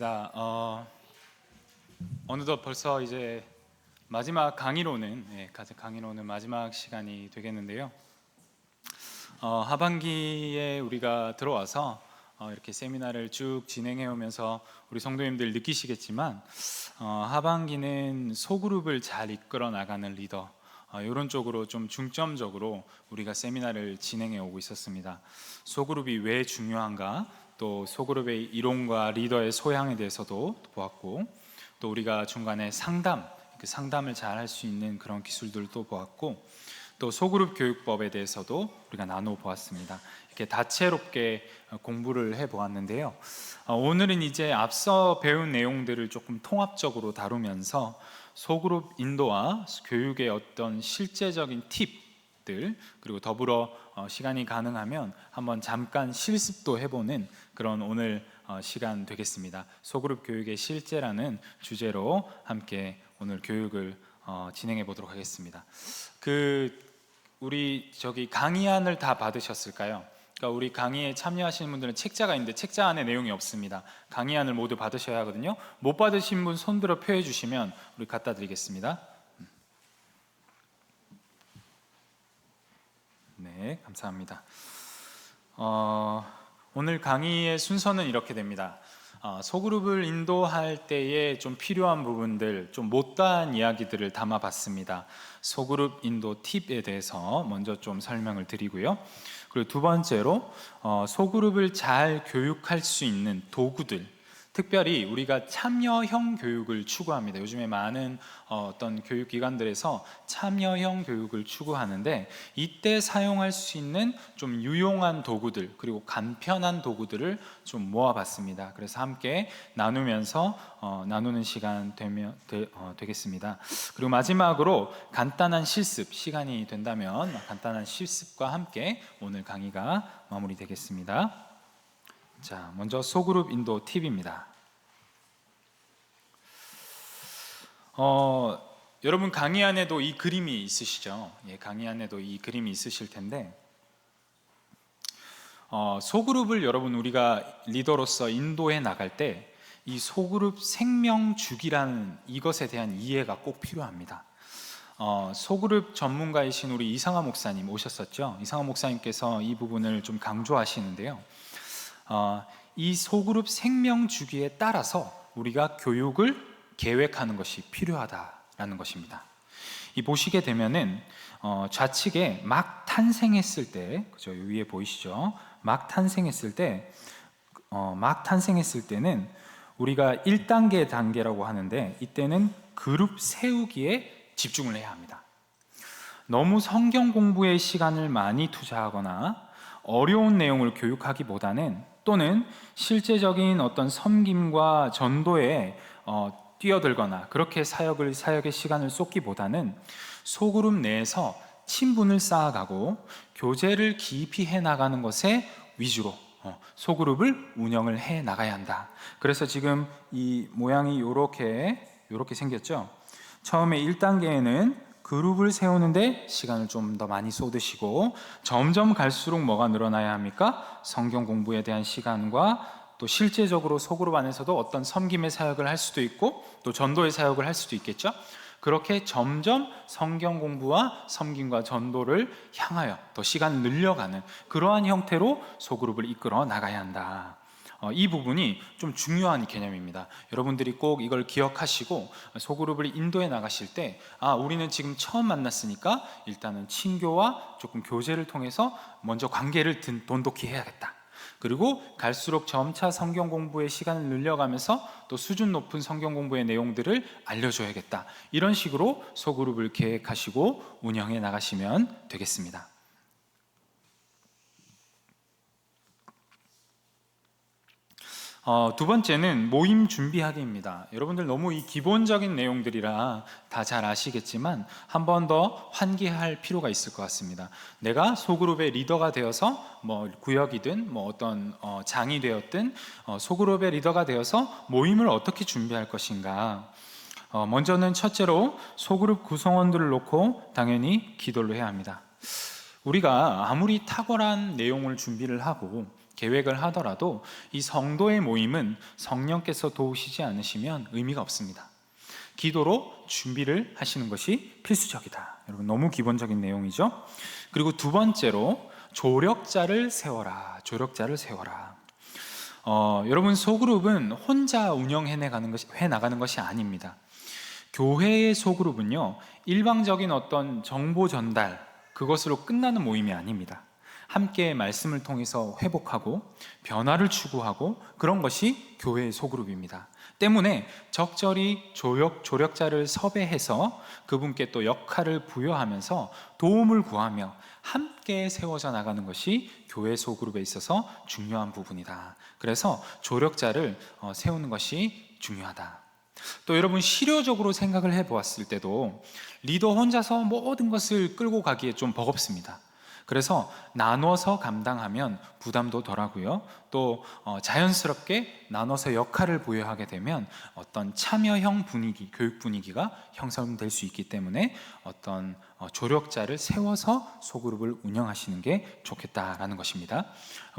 자, 어느덧 벌써 이제 마지막 강의로는 마지막 시간이 되겠는데요. 하반기에 우리가 들어와서 이렇게 세미나를 쭉 진행해 오면서 우리 성도님들 느끼시겠지만 하반기는 소그룹을 잘 이끌어 나가는 리더 이런 쪽으로 좀 중점적으로 우리가 세미나를 진행해 오고 있었습니다. 소그룹이 왜 중요한가, 또 소그룹의 이론과 리더의 소양에 대해서도 보았고, 또 우리가 중간에 상담을 잘 할 수 있는 그런 기술들도 보았고, 또 소그룹 교육법에 대해서도 우리가 나눠 보았습니다. 이렇게 다채롭게 공부를 해 보았는데요. 오늘은 이제 앞서 배운 내용들을 조금 통합적으로 다루면서 소그룹 인도와 교육의 어떤 실제적인 팁들, 그리고 더불어 시간이 가능하면 한번 잠깐 실습도 해보는 그런 오늘 시간 되겠습니다. 소그룹 교육의 실제라는 주제로 함께 오늘 교육을 진행해 보도록 하겠습니다. 우리 강의안을 다 받으셨을까요? 그러니까 우리 강의에 참여하시는 분들은 책자가 있는데 책자 안에 내용이 없습니다. 강의안을 모두 받으셔야 하거든요. 못 받으신 분 손들어 표해 주시면 우리 갖다 드리겠습니다. 네, 감사합니다. 오늘 강의의 순서는 이렇게 됩니다. 소그룹을 인도할 때에 좀 필요한 부분들, 좀 못다한 이야기들을 담아봤습니다. 소그룹 인도 팁에 대해서 먼저 좀 설명을 드리고요. 그리고 두 번째로 소그룹을 잘 교육할 수 있는 도구들, 특별히 우리가 참여형 교육을 추구합니다. 요즘에 많은 어떤 교육기관들에서 참여형 교육을 추구하는데, 이때 사용할 수 있는 좀 유용한 도구들, 그리고 간편한 도구들을 좀 모아봤습니다. 그래서 함께 나누는 시간 되겠습니다. 그리고 마지막으로 간단한 실습, 시간이 된다면 간단한 실습과 함께 오늘 강의가 마무리되겠습니다. 자, 먼저 소그룹 인도 팁입니다. 여러분 강의 안에도 이 그림이 있으시죠? 예, 강의 안에도 이 그림이 있으실 텐데, 소그룹을 여러분 우리가 리더로서 인도해 나갈 때 이 소그룹 생명 주기라는 이것에 대한 이해가 꼭 필요합니다. 소그룹 전문가이신 우리 이상하 목사님 오셨었죠? 이상하 목사님께서 이 부분을 좀 강조하시는데요. 이 소그룹 생명 주기에 따라서 우리가 교육을 계획하는 것이 필요하다라는 것입니다. 이 보시게 되면은 좌측에 막 탄생했을 때, 그죠? 위에 보이시죠? 막 탄생했을 때는 우리가 1단계 단계라고 하는데, 이때는 그룹 세우기에 집중을 해야 합니다. 너무 성경 공부에 시간을 많이 투자하거나 어려운 내용을 교육하기보다는, 또는 실제적인 어떤 섬김과 전도에 뛰어들거나 그렇게 사역의 시간을 쏟기보다는 소그룹 내에서 친분을 쌓아가고 교제를 깊이 해나가는 것에 위주로 소그룹을 운영을 해 나가야 한다. 그래서 지금 이 모양이 이렇게 생겼죠. 처음에 1단계에는 그룹을 세우는데 시간을 좀 더 많이 쏟으시고, 점점 갈수록 뭐가 늘어나야 합니까? 성경 공부에 대한 시간과, 또 실제적으로 소그룹 안에서도 어떤 섬김의 사역을 할 수도 있고 또 전도의 사역을 할 수도 있겠죠. 그렇게 점점 성경 공부와 섬김과 전도를 향하여 더 시간을 늘려가는 그러한 형태로 소그룹을 이끌어 나가야 한다. 이 부분이 좀 중요한 개념입니다. 여러분들이 꼭 이걸 기억하시고 소그룹을 인도해 나가실 때, 우리는 지금 처음 만났으니까 일단은 친교와 조금 교제를 통해서 먼저 관계를 돈독히 해야겠다. 그리고 갈수록 점차 성경 공부의 시간을 늘려가면서 또 수준 높은 성경 공부의 내용들을 알려줘야겠다. 이런 식으로 소그룹을 계획하시고 운영해 나가시면 되겠습니다. 두 번째는 모임 준비하기입니다. 여러분들 너무 이 기본적인 내용들이라 다 잘 아시겠지만 한 번 더 환기할 필요가 있을 것 같습니다. 내가 소그룹의 리더가 되어서 구역이든 어떤 장이 되었든 소그룹의 리더가 되어서 모임을 어떻게 준비할 것인가. 먼저는 첫째로 소그룹 구성원들을 놓고 당연히 기도를 해야 합니다. 우리가 아무리 탁월한 내용을 준비를 하고 계획을 하더라도 이 성도의 모임은 성령께서 도우시지 않으시면 의미가 없습니다. 기도로 준비를 하시는 것이 필수적이다. 여러분, 너무 기본적인 내용이죠. 그리고 두 번째로 조력자를 세워라. 조력자를 세워라. 여러분, 소그룹은 혼자 운영해 나가는 것이 아닙니다. 교회의 소그룹은요, 일방적인 어떤 정보 전달, 그것으로 끝나는 모임이 아닙니다. 함께 말씀을 통해서 회복하고 변화를 추구하고, 그런 것이 교회의 소그룹입니다. 때문에 적절히 조력자를 섭외해서 그분께 또 역할을 부여하면서 도움을 구하며 함께 세워져 나가는 것이 교회 소그룹에 있어서 중요한 부분이다. 그래서 조력자를 세우는 것이 중요하다. 또 여러분, 실효적으로 생각을 해보았을 때도 리더 혼자서 모든 것을 끌고 가기에 좀 버겁습니다. 그래서 나눠서 감당하면 부담도 덜하고요. 또 자연스럽게 나눠서 역할을 부여하게 되면 어떤 참여형 분위기, 교육 분위기가 형성될 수 있기 때문에 어떤 조력자를 세워서 소그룹을 운영하시는 게 좋겠다라는 것입니다.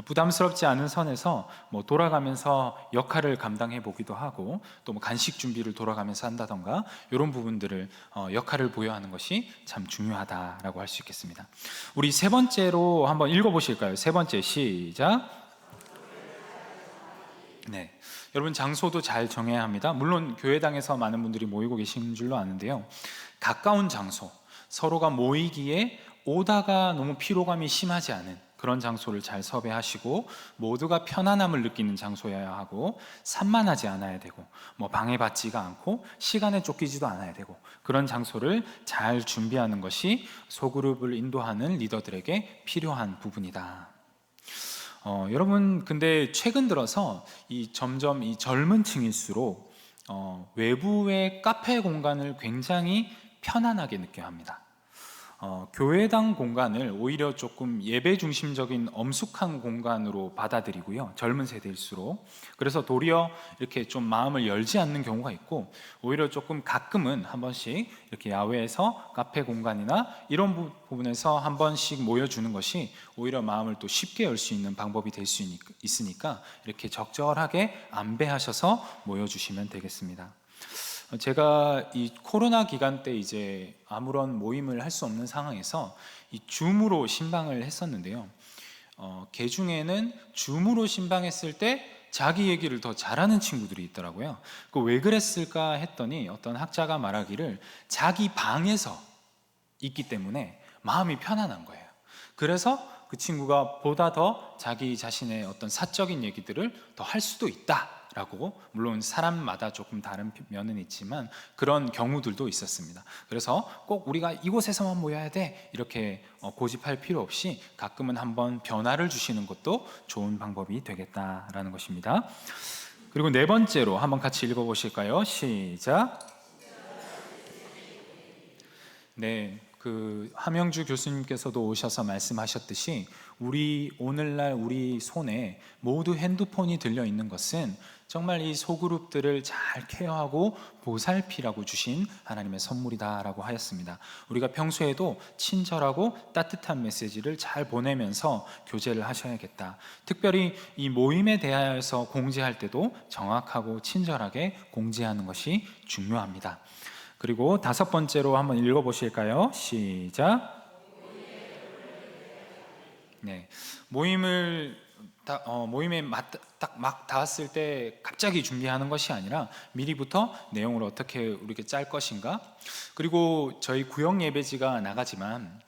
부담스럽지 않은 선에서 돌아가면서 역할을 감당해 보기도 하고, 또 간식 준비를 돌아가면서 한다던가, 이런 부분들을 역할을 부여하는 것이 참 중요하다라고 할 수 있겠습니다. 우리 세 번째로 한번 읽어보실까요? 세 번째, 시작. 네, 여러분, 장소도 잘 정해야 합니다. 물론 교회당에서 많은 분들이 모이고 계신 줄로 아는데요, 가까운 장소, 서로가 모이기에 오다가 너무 피로감이 심하지 않은 그런 장소를 잘 섭외하시고, 모두가 편안함을 느끼는 장소여야 하고, 산만하지 않아야 되고, 방해받지가 않고 시간에 쫓기지도 않아야 되고, 그런 장소를 잘 준비하는 것이 소그룹을 인도하는 리더들에게 필요한 부분이다. 여러분, 근데 최근 들어서 점점 이 젊은 층일수록 외부의 카페 공간을 굉장히 편안하게 느껴야 합니다. 교회당 공간을 오히려 조금 예배 중심적인 엄숙한 공간으로 받아들이고요, 젊은 세대일수록. 그래서 도리어 이렇게 좀 마음을 열지 않는 경우가 있고, 오히려 조금 가끔은 한 번씩 이렇게 야외에서 카페 공간이나 이런 부분에서 한 번씩 모여주는 것이 오히려 마음을 또 쉽게 열 수 있는 방법이 될 수 있으니까, 이렇게 적절하게 안배하셔서 모여주시면 되겠습니다. 제가 이 코로나 기간 때 이제 아무런 모임을 할 수 없는 상황에서 이 줌으로 신방을 했었는데요, 개 중에는 줌으로 신방했을 때 자기 얘기를 더 잘하는 친구들이 있더라고요. 왜 그랬을까 했더니, 어떤 학자가 말하기를 자기 방에서 있기 때문에 마음이 편안한 거예요. 그래서 그 친구가 보다 더 자기 자신의 어떤 사적인 얘기들을 더 할 수도 있다라고, 물론 사람마다 조금 다른 면은 있지만 그런 경우들도 있었습니다. 그래서 꼭 우리가 이곳에서만 모여야 돼 이렇게 고집할 필요 없이 가끔은 한번 변화를 주시는 것도 좋은 방법이 되겠다라는 것입니다. 그리고 네 번째로 한번 같이 읽어보실까요? 시작. 네, 하명주 교수님께서도 오셔서 말씀하셨듯이, 오늘날 우리 손에 모두 핸드폰이 들려 있는 것은 정말 이 소그룹들을 잘 케어하고 보살피라고 주신 하나님의 선물이다라고 하였습니다. 우리가 평소에도 친절하고 따뜻한 메시지를 잘 보내면서 교제를 하셔야겠다. 특별히 이 모임에 대하여서 공지할 때도 정확하고 친절하게 공지하는 것이 중요합니다. 그리고 다섯 번째로 한번 읽어보실까요? 시작. 네, 모임에 딱 막 닿았을 때 갑자기 준비하는 것이 아니라 미리부터 내용을 어떻게 우리가 짤 것인가. 그리고 저희 구역 예배지가 나가지만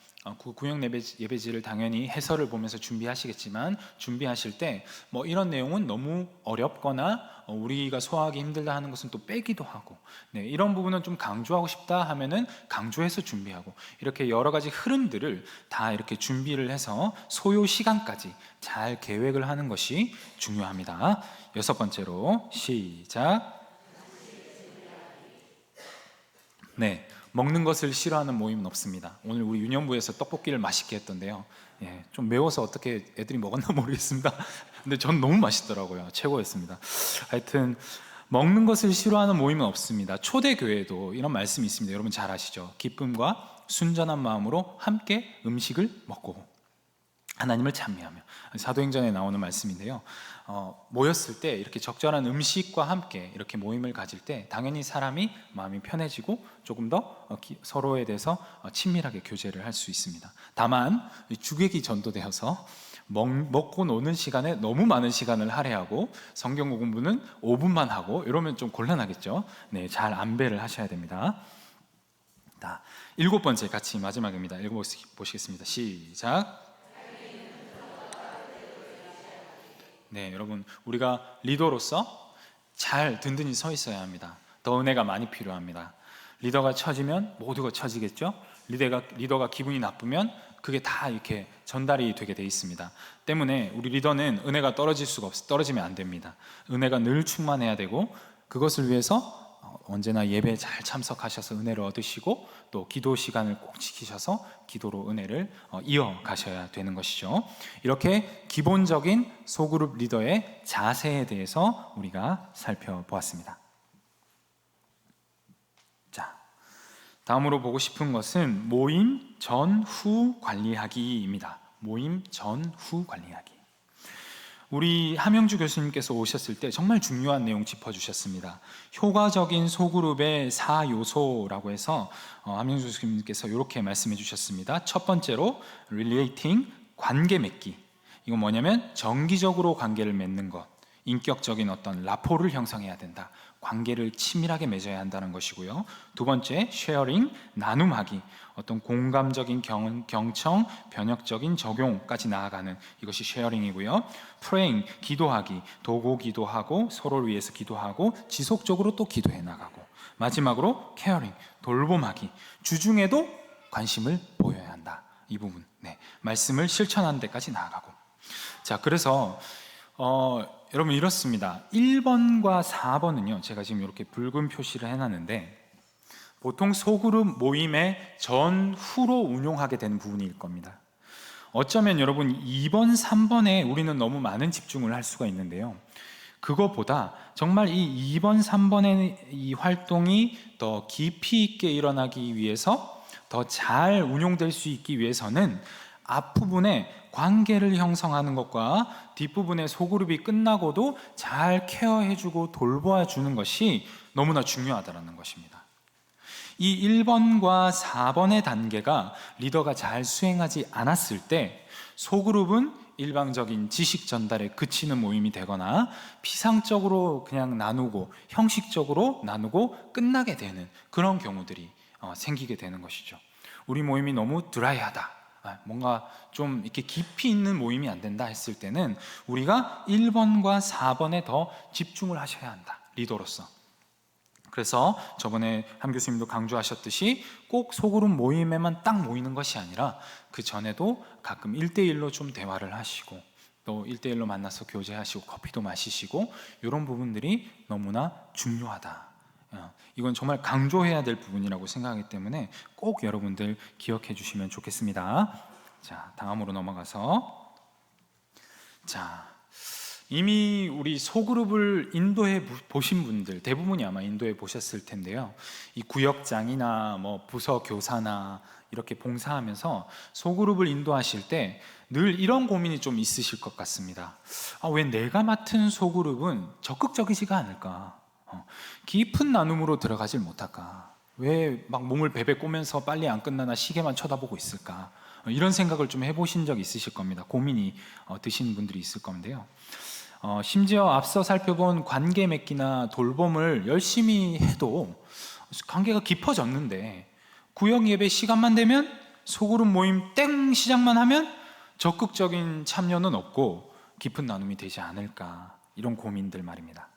구역 예배지를 당연히 해설을 보면서 준비하시겠지만, 준비하실 때 이런 내용은 너무 어렵거나 우리가 소화하기 힘들다 하는 것은 또 빼기도 하고, 네, 이런 부분은 좀 강조하고 싶다 하면은 강조해서 준비하고, 이렇게 여러 가지 흐름들을 다 이렇게 준비를 해서 소요 시간까지 잘 계획을 하는 것이 중요합니다. 여섯 번째로 시작. 네, 먹는 것을 싫어하는 모임은 없습니다. 오늘 우리 유년부에서 떡볶이를 맛있게 했던데요, 좀 매워서 어떻게 애들이 먹었나 모르겠습니다. 근데 전 너무 맛있더라고요. 최고였습니다. 하여튼 먹는 것을 싫어하는 모임은 없습니다. 초대교회도 이런 말씀이 있습니다. 여러분 잘 아시죠? 기쁨과 순전한 마음으로 함께 음식을 먹고. 하나님을 찬미하며. 사도행전에 나오는 말씀인데요. 모였을 때 이렇게 적절한 음식과 함께 이렇게 모임을 가질 때 당연히 사람이 마음이 편해지고 조금 더 서로에 대해서 친밀하게 교제를 할 수 있습니다. 다만 주객이 전도되어서 먹고 노는 시간에 너무 많은 시간을 할애하고 성경 공부는 5분만 하고 이러면 좀 곤란하겠죠. 네, 잘 안배를 하셔야 됩니다. 자, 7번째 같이 마지막입니다. 읽어보시겠습니다. 시작. 네, 여러분, 우리가 리더로서 잘 든든히 서 있어야 합니다. 더 은혜가 많이 필요합니다. 리더가 처지면 모두가 처지겠죠. 리더가 기분이 나쁘면 그게 다 이렇게 전달이 되게 돼 있습니다. 때문에 우리 리더는 은혜가 떨어지면 안 됩니다. 은혜가 늘 충만해야 되고, 그것을 위해서 언제나 예배에 잘 참석하셔서 은혜를 얻으시고, 또 기도 시간을 꼭 지키셔서 기도로 은혜를 이어가셔야 되는 것이죠. 이렇게 기본적인 소그룹 리더의 자세에 대해서 우리가 살펴보았습니다. 자, 다음으로 보고 싶은 것은 모임 전후 관리하기입니다. 모임 전후 관리하기. 우리 함영주 교수님께서 오셨을 때 정말 중요한 내용 짚어주셨습니다. 효과적인 소그룹의 4요소라고 해서 함영주 교수님께서 이렇게 말씀해 주셨습니다. 첫 번째로 relating, 관계 맺기. 이건 뭐냐면 정기적으로 관계를 맺는 것, 인격적인 어떤 라포를 형성해야 된다. 관계를 치밀하게 맺어야 한다는 것이고요. 두 번째, sharing, 나눔하기. 어떤 공감적인 경청, 변혁적인 적용까지 나아가는 이것이 sharing이고요. praying, 기도하기. 도고 기도하고 서로를 위해서 기도하고 지속적으로 또 기도해 나가고. 마지막으로 caring, 돌봄하기. 주중에도 관심을 보여야 한다. 이 부분. 네, 말씀을 실천하는 데까지 나아가고. 자, 그래서 여러분 이렇습니다. 1번과 4번은요, 제가 지금 이렇게 붉은 표시를 해놨는데 보통 소그룹 모임의 전후로 운용하게 되는 부분일 겁니다. 어쩌면 여러분 2번, 3번에 우리는 너무 많은 집중을 할 수가 있는데요, 그것보다 정말 이 2번, 3번의 이 활동이 더 깊이 있게 일어나기 위해서, 더 잘 운용될 수 있기 위해서는 앞부분에 관계를 형성하는 것과 뒷부분의 소그룹이 끝나고도 잘 케어해주고 돌봐주는 것이 너무나 중요하다는 것입니다. 이 1번과 4번의 단계가 리더가 잘 수행하지 않았을 때 소그룹은 일방적인 지식 전달에 그치는 모임이 되거나 피상적으로 그냥 나누고 형식적으로 나누고 끝나게 되는 그런 경우들이 생기게 되는 것이죠. 우리 모임이 너무 드라이하다, 뭔가 좀 이렇게 깊이 있는 모임이 안 된다 했을 때는 우리가 1번과 4번에 더 집중을 하셔야 한다, 리더로서. 그래서 저번에 함 교수님도 강조하셨듯이 꼭 소그룹 모임에만 딱 모이는 것이 아니라 그 전에도 가끔 1대1로 좀 대화를 하시고 또 1대1로 만나서 교제하시고 커피도 마시시고, 이런 부분들이 너무나 중요하다. 이건 정말 강조해야 될 부분이라고 생각하기 때문에 꼭 여러분들 기억해 주시면 좋겠습니다. 자, 다음으로 넘어가서, 자, 이미 우리 소그룹을 인도해 보신 분들 대부분이 아마 인도해 보셨을 텐데요, 이 구역장이나 뭐 부서 교사나 이렇게 봉사하면서 소그룹을 인도하실 때 늘 이런 고민이 좀 있으실 것 같습니다. 왜 내가 맡은 소그룹은 적극적이지가 않을까? 깊은 나눔으로 들어가질 못할까? 왜 막 몸을 베베 꼬면서 빨리 안 끝나나 시계만 쳐다보고 있을까? 이런 생각을 좀 해보신 적 있으실 겁니다. 고민이 드시는 분들이 있을 건데요, 심지어 앞서 살펴본 관계 맺기나 돌봄을 열심히 해도 관계가 깊어졌는데 구역 예배 시간만 되면 소그룹 모임 땡 시작만 하면 적극적인 참여는 없고 깊은 나눔이 되지 않을까, 이런 고민들 말입니다.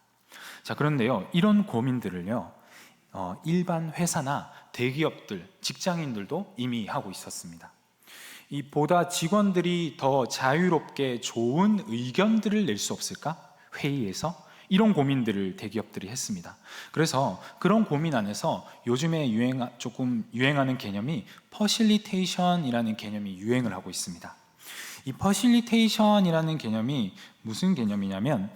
자, 그런데요, 이런 고민들을요, 일반 회사나 대기업들, 직장인들도 이미 하고 있었습니다. 이 보다 직원들이 더 자유롭게 좋은 의견들을 낼 수 없을까? 회의에서 이런 고민들을 대기업들이 했습니다. 그래서 그런 고민 안에서 요즘에 조금 유행하는 개념이 퍼실리테이션이라는 개념이 유행을 하고 있습니다. 이 퍼실리테이션이라는 개념이 무슨 개념이냐면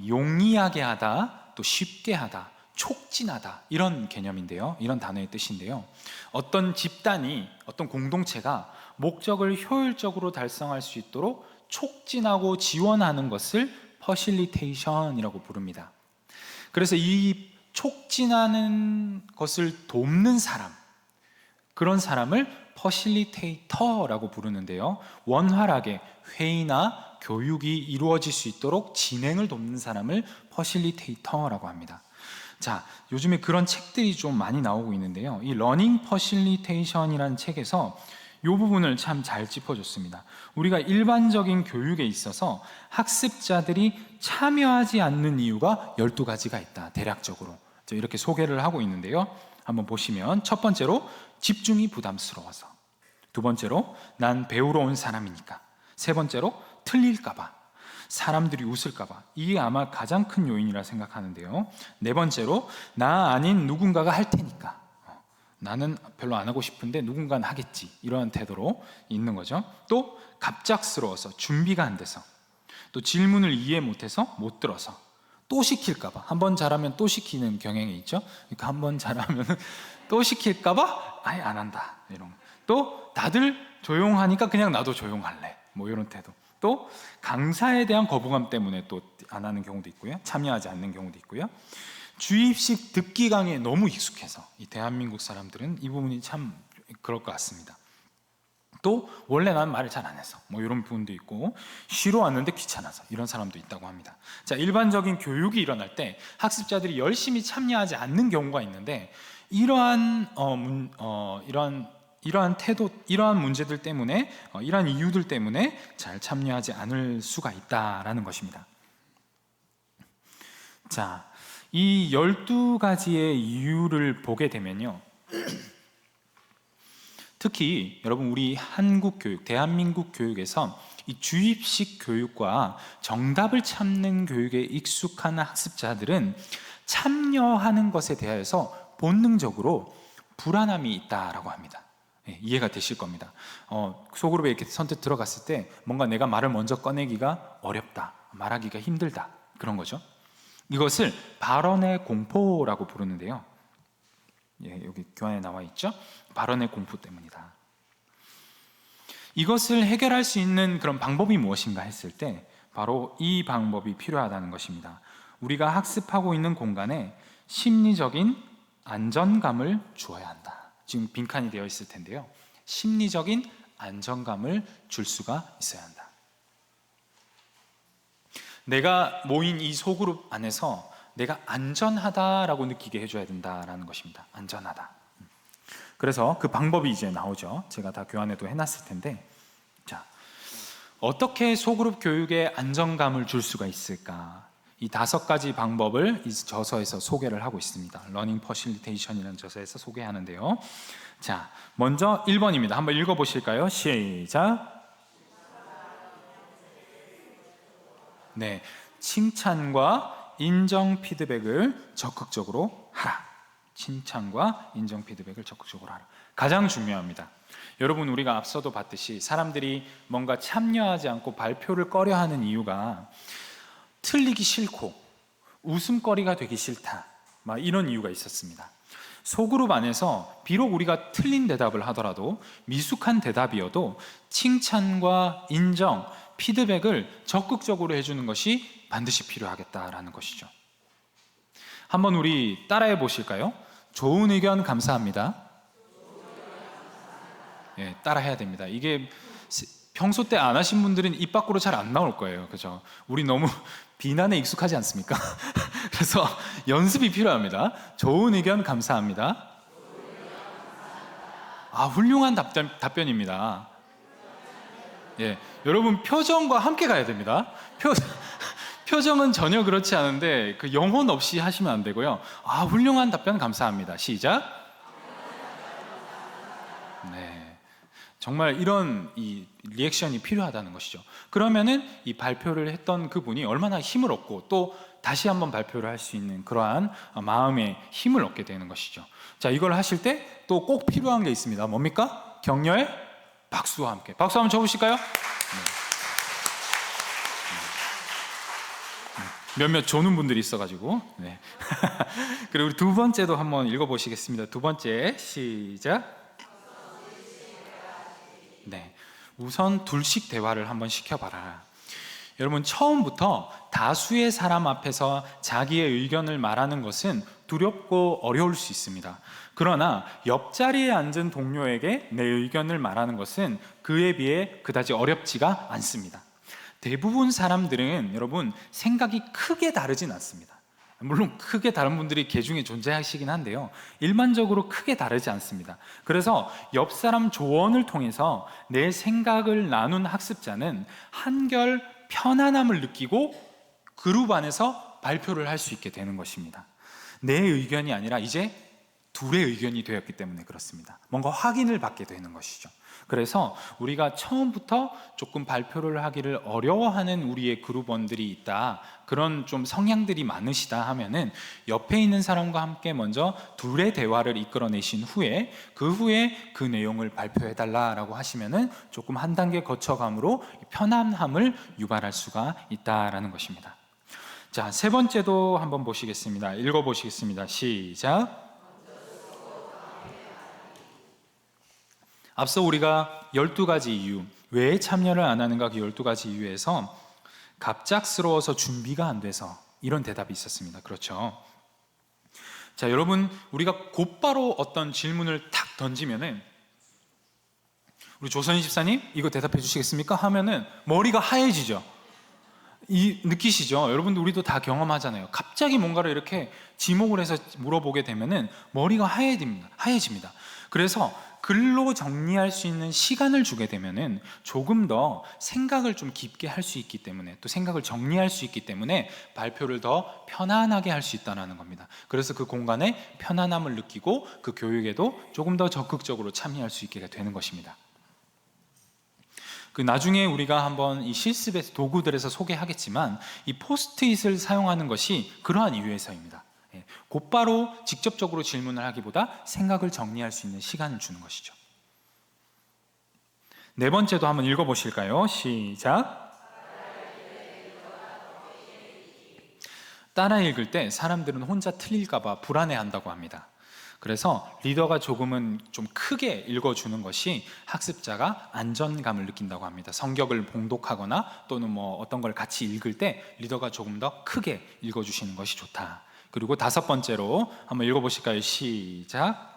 용이하게 하다, 또 쉽게 하다, 촉진하다, 이런 개념인데요, 이런 단어의 뜻인데요, 어떤 집단이, 어떤 공동체가 목적을 효율적으로 달성할 수 있도록 촉진하고 지원하는 것을 퍼실리테이션이라고 부릅니다. 그래서 이 촉진하는 것을 돕는 사람, 그런 사람을 퍼실리테이터라고 부르는데요, 원활하게 회의나 교육이 이루어질 수 있도록 진행을 돕는 사람을 퍼실리테이터라고 합니다. 자, 요즘에 그런 책들이 좀 많이 나오고 있는데요, 이 러닝 퍼실리테이션이라는 책에서 이 부분을 참 잘 짚어줬습니다. 우리가 일반적인 교육에 있어서 학습자들이 참여하지 않는 이유가 12가지가 있다, 대략적으로 이렇게 소개를 하고 있는데요, 한번 보시면, 첫 번째로 집중이 부담스러워서, 두 번째로 난 배우러 온 사람이니까, 세 번째로 틀릴까봐, 사람들이 웃을까봐, 이게 아마 가장 큰 요인이라 생각하는데요, 네 번째로 나 아닌 누군가가 할 테니까, 나는 별로 안 하고 싶은데 누군가는 하겠지, 이런 태도로 있는 거죠. 또 갑작스러워서, 준비가 안 돼서, 또 질문을 이해 못해서 못 들어서, 또 시킬까봐, 한번 잘하면 또 시키는 경향이 있죠. 그러니까 한번 잘하면 또 시킬까봐 아예 안 한다, 이런. 또 다들 조용하니까 그냥 나도 조용할래, 뭐 이런 태도. 또 강사에 대한 거부감 때문에 또 안 하는 경우도 있고요, 참여하지 않는 경우도 있고요. 주입식 듣기 강의에 너무 익숙해서, 이 대한민국 사람들은 이 부분이 참 그럴 것 같습니다. 또 원래 난 말을 잘 안 해서, 뭐 이런 부분도 있고, 쉬러 왔는데 귀찮아서, 이런 사람도 있다고 합니다. 자, 일반적인 교육이 일어날 때 학습자들이 열심히 참여하지 않는 경우가 있는데, 이러한 태도, 이러한 문제들 때문에, 이러한 이유들 때문에 잘 참여하지 않을 수가 있다라는 것입니다. 자, 이 12가지의 이유를 보게 되면요, 특히 여러분, 우리 한국 교육, 대한민국 교육에서 이 주입식 교육과 정답을 찾는 교육에 익숙한 학습자들은 참여하는 것에 대해서 본능적으로 불안함이 있다라고 합니다. 이해가 되실 겁니다. 소그룹에 이렇게 선뜻 들어갔을 때 뭔가 내가 말을 먼저 꺼내기가 어렵다, 말하기가 힘들다, 그런 거죠. 이것을 발언의 공포라고 부르는데요, 여기 교환에 나와 있죠. 발언의 공포 때문이다. 이것을 해결할 수 있는 그런 방법이 무엇인가 했을 때 바로 이 방법이 필요하다는 것입니다. 우리가 학습하고 있는 공간에 심리적인 안전감을 주어야 한다. 지금 빈칸이 되어 있을 텐데요, 심리적인 안정감을 줄 수가 있어야 한다. 내가 모인 이 소그룹 안에서 내가 안전하다라고 느끼게 해줘야 된다라는 것입니다. 안전하다. 그래서 그 방법이 이제 나오죠. 제가 다 교환에도 해놨을 텐데, 자, 어떻게 소그룹 교육에 안정감을 줄 수가 있을까? 이 5가지 방법을 이 저서에서 소개를 하고 있습니다. 러닝 퍼실리테이션이라는 저서에서 소개하는데요, 자, 먼저 1번입니다. 한번 읽어보실까요? 시작. 네, 칭찬과 인정 피드백을 적극적으로 하라. 칭찬과 인정 피드백을 적극적으로 하라. 가장 중요합니다. 여러분, 우리가 앞서도 봤듯이 사람들이 뭔가 참여하지 않고 발표를 꺼려하는 이유가 틀리기 싫고 웃음거리가 되기 싫다, 막 이런 이유가 있었습니다. 소그룹 안에서 비록 우리가 틀린 대답을 하더라도, 미숙한 대답이어도 칭찬과 인정, 피드백을 적극적으로 해주는 것이 반드시 필요하겠다라는 것이죠. 한번 우리 따라해 보실까요? 좋은 의견 감사합니다. 예, 따라해야 됩니다. 이게 평소 때 안 하신 분들은 입 밖으로 잘 안 나올 거예요. 그죠? 우리 너무 비난에 익숙하지 않습니까? 그래서 연습이 필요합니다. 좋은 의견 감사합니다. 아, 훌륭한 답변입니다. 예, 여러분 표정과 함께 가야 됩니다. 표정은 전혀 그렇지 않은데 그 영혼 없이 하시면 안 되고요. 아, 훌륭한 답변 감사합니다. 시작. 네, 정말 이런 이 리액션이 필요하다는 것이죠. 그러면은 이 발표를 했던 그분이 얼마나 힘을 얻고 또 다시 한번 발표를 할 수 있는 그러한 마음의 힘을 얻게 되는 것이죠. 자, 이걸 하실 때 또 꼭 필요한 게 있습니다. 뭡니까? 격려의 박수와 함께. 박수 한번 쳐보실까요? 네. 몇몇 조는 분들이 있어가지고. 네. 그리고 우리 두 번째도 한번 읽어보시겠습니다. 두 번째, 시작. 네, 우선 둘씩 대화를 한번 시켜봐라. 여러분, 처음부터 다수의 사람 앞에서 자기의 의견을 말하는 것은 두렵고 어려울 수 있습니다. 그러나 옆자리에 앉은 동료에게 내 의견을 말하는 것은 그에 비해 그다지 어렵지가 않습니다. 대부분 사람들은 여러분 생각이 크게 다르진 않습니다. 물론 크게 다른 분들이 계중에 존재하시긴 한데요, 일반적으로 크게 다르지 않습니다. 그래서 옆 사람 조언을 통해서 내 생각을 나눈 학습자는 한결 편안함을 느끼고 그룹 안에서 발표를 할 수 있게 되는 것입니다. 내 의견이 아니라 이제 둘의 의견이 되었기 때문에 그렇습니다. 뭔가 확인을 받게 되는 것이죠. 그래서 우리가 처음부터 조금 발표를 하기를 어려워하는 우리의 그룹원들이 있다, 그런 좀 성향들이 많으시다 하면은 옆에 있는 사람과 함께 먼저 둘의 대화를 이끌어내신 후에 그 내용을 발표해달라라고 하시면은 조금 한 단계 거쳐감으로 편안함을 유발할 수가 있다라는 것입니다. 자, 세 번째도 한번 보시겠습니다. 읽어보시겠습니다. 시작. 앞서 우리가 12가지 이유, 왜 참여를 안 하는가, 그 12가지 이유에서 갑작스러워서 준비가 안 돼서, 이런 대답이 있었습니다. 그렇죠? 자, 여러분, 우리가 곧바로 어떤 질문을 탁 던지면은 우리 조선희 집사님 이거 대답해 주시겠습니까? 하면은 머리가 하얘지죠. 느끼시죠? 여러분들 우리도 다 경험하잖아요. 갑자기 뭔가를 이렇게 지목을 해서 물어보게 되면은 머리가 하얘집니다. 그래서 글로 정리할 수 있는 시간을 주게 되면은 조금 더 생각을 좀 깊게 할 수 있기 때문에, 또 생각을 정리할 수 있기 때문에 발표를 더 편안하게 할 수 있다는 겁니다. 그래서 그 공간에 편안함을 느끼고 그 교육에도 조금 더 적극적으로 참여할 수 있게 되는 것입니다. 나중에 우리가 한번 이 실습에서 도구들에서 소개하겠지만, 이 포스트잇을 사용하는 것이 그러한 이유에서입니다. 곧바로 직접적으로 질문을 하기보다 생각을 정리할 수 있는 시간을 주는 것이죠. 네 번째도 한번 읽어보실까요? 시작. 따라 읽을 때 사람들은 혼자 틀릴까봐 불안해한다고 합니다. 그래서 리더가 조금은 좀 크게 읽어주는 것이 학습자가 안전감을 느낀다고 합니다. 성격을 봉독하거나 또는 뭐 어떤 걸 같이 읽을 때 리더가 조금 더 크게 읽어주시는 것이 좋다. 그리고 다섯 번째로 한번 읽어보실까요? 시작.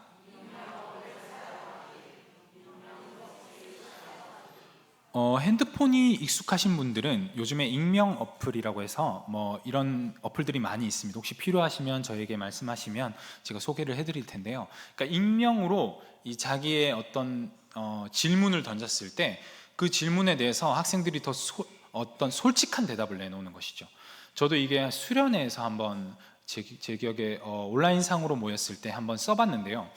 핸드폰이 익숙하신 분들은 요즘에 익명 어플이라고 해서 뭐 이런 어플들이 많이 있습니다. 혹시 필요하시면 저에게 말씀하시면 제가 소개를 해드릴 텐데요. 그러니까 익명으로 이 자기의 어떤 질문을 던졌을 때 그 질문에 대해서 학생들이 더 어떤 솔직한 대답을 내놓는 것이죠. 저도 이게 수련회에서 한번 제 기억에 온라인상으로 모였을 때 한번 써봤는데요.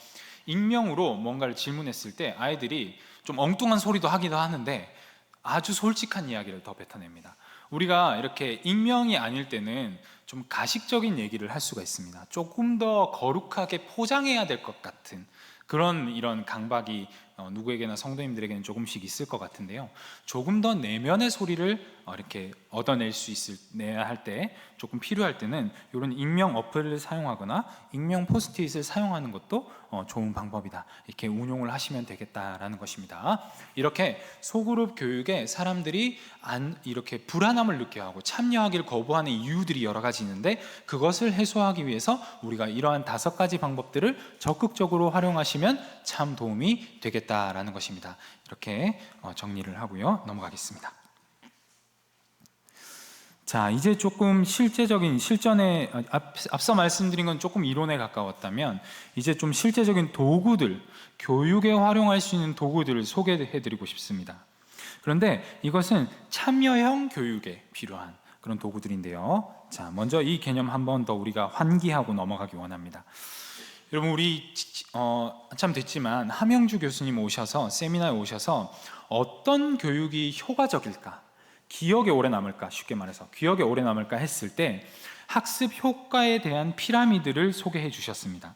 익명으로 뭔가를 질문했을 때 아이들이 좀 엉뚱한 소리도 하기도 하는데 아주 솔직한 이야기를 더 뱉어냅니다. 우리가 이렇게 익명이 아닐 때는 좀 가식적인 얘기를 할 수가 있습니다. 조금 더 거룩하게 포장해야 될 것 같은 그런 이런 강박이 누구에게나 성도님들에게는 조금씩 있을 것 같은데요. 조금 더 내면의 소리를 이렇게 내야 할 때, 조금 필요할 때는 이런 익명 어플을 사용하거나 익명 포스트잇을 사용하는 것도 좋은 방법이다. 이렇게 운용을 하시면 되겠다라는 것입니다. 이렇게 소그룹 교육에 사람들이 이렇게 불안함을 느껴 하고 참여하기를 거부하는 이유들이 여러 가지 있는데, 그것을 해소하기 위해서 우리가 이러한 5가지 방법들을 적극적으로 활용하시면 참 도움이 되겠다라는 것입니다. 이렇게 정리를 하고요, 넘어가겠습니다. 자, 이제 조금 실제적인 실전에, 앞서 말씀드린 건 조금 이론에 가까웠다면 이제 좀 실제적인 도구들, 교육에 활용할 수 있는 도구들을 소개해 드리고 싶습니다. 그런데 이것은 참여형 교육에 필요한 그런 도구들인데요. 자, 먼저 이 개념 한번 더 우리가 환기하고 넘어가기 원합니다. 여러분, 우리 한참 됐지만 함영주 교수님 오셔서 세미나에 오셔서 어떤 교육이 효과적일까, 기억에 오래 남을까, 쉽게 말해서 기억에 오래 남을까 했을 때 학습 효과에 대한 피라미드를 소개해 주셨습니다.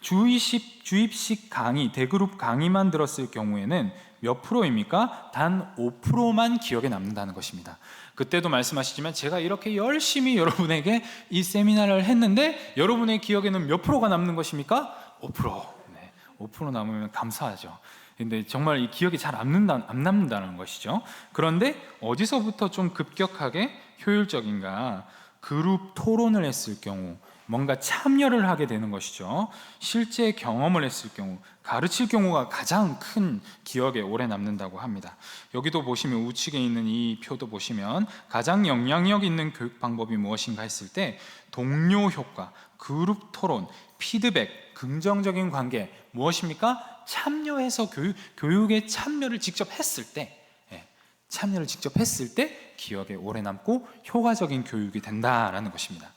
주입식 강의, 대그룹 강의만 들었을 경우에는 몇 프로입니까? 단 5%만 기억에 남는다는 것입니다. 그때도 말씀하시지만 제가 이렇게 열심히 여러분에게 이 세미나를 했는데 여러분의 기억에는 몇 프로가 남는 것입니까? 5%. 네, 5% 남으면 감사하죠. 근데 정말 이 기억이 잘 안 남는다는 것이죠. 그런데 어디서부터 좀 급격하게 효율적인가? 그룹 토론을 했을 경우, 뭔가 참여를 하게 되는 것이죠. 실제 경험을 했을 경우, 가르칠 경우가 가장 큰 기억에 오래 남는다고 합니다. 여기도 보시면 우측에 있는 이 표도 보시면 가장 영향력 있는 교육 방법이 무엇인가 했을 때 동료 효과, 그룹 토론, 피드백, 긍정적인 관계, 무엇입니까? 참여해서 교육에 참여를 직접 했을 때, 참여를 직접 했을 때 기억에 오래 남고 효과적인 교육이 된다라는 것입니다.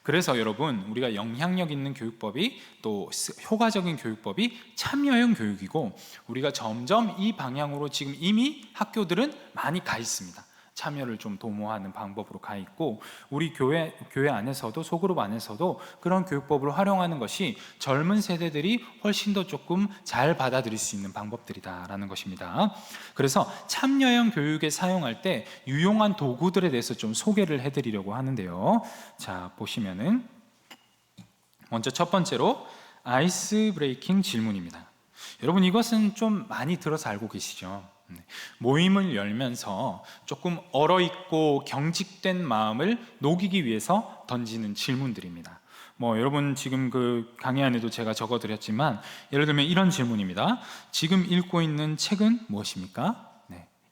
그래서 여러분, 우리가 영향력 있는 교육법이, 또 효과적인 교육법이 참여형 교육이고, 우리가 점점 이 방향으로 지금 이미 학교들은 많이 가 있습니다. 참여를 좀 도모하는 방법으로 가 있고, 우리 교회 안에서도, 소그룹 안에서도 그런 교육법을 활용하는 것이 젊은 세대들이 훨씬 더 조금 잘 받아들일 수 있는 방법들이다라는 것입니다. 그래서 참여형 교육에 사용할 때 유용한 도구들에 대해서 좀 소개를 해드리려고 하는데요. 자, 보시면은 먼저 첫 번째로 아이스 브레이킹 질문입니다. 여러분, 이것은 좀 많이 들어서 알고 계시죠? 모임을 열면서 조금 얼어있고 경직된 마음을 녹이기 위해서 던지는 질문들입니다. 여러분 지금 그 강의 안에도 제가 적어드렸지만, 예를 들면 이런 질문입니다. 지금 읽고 있는 책은 무엇입니까?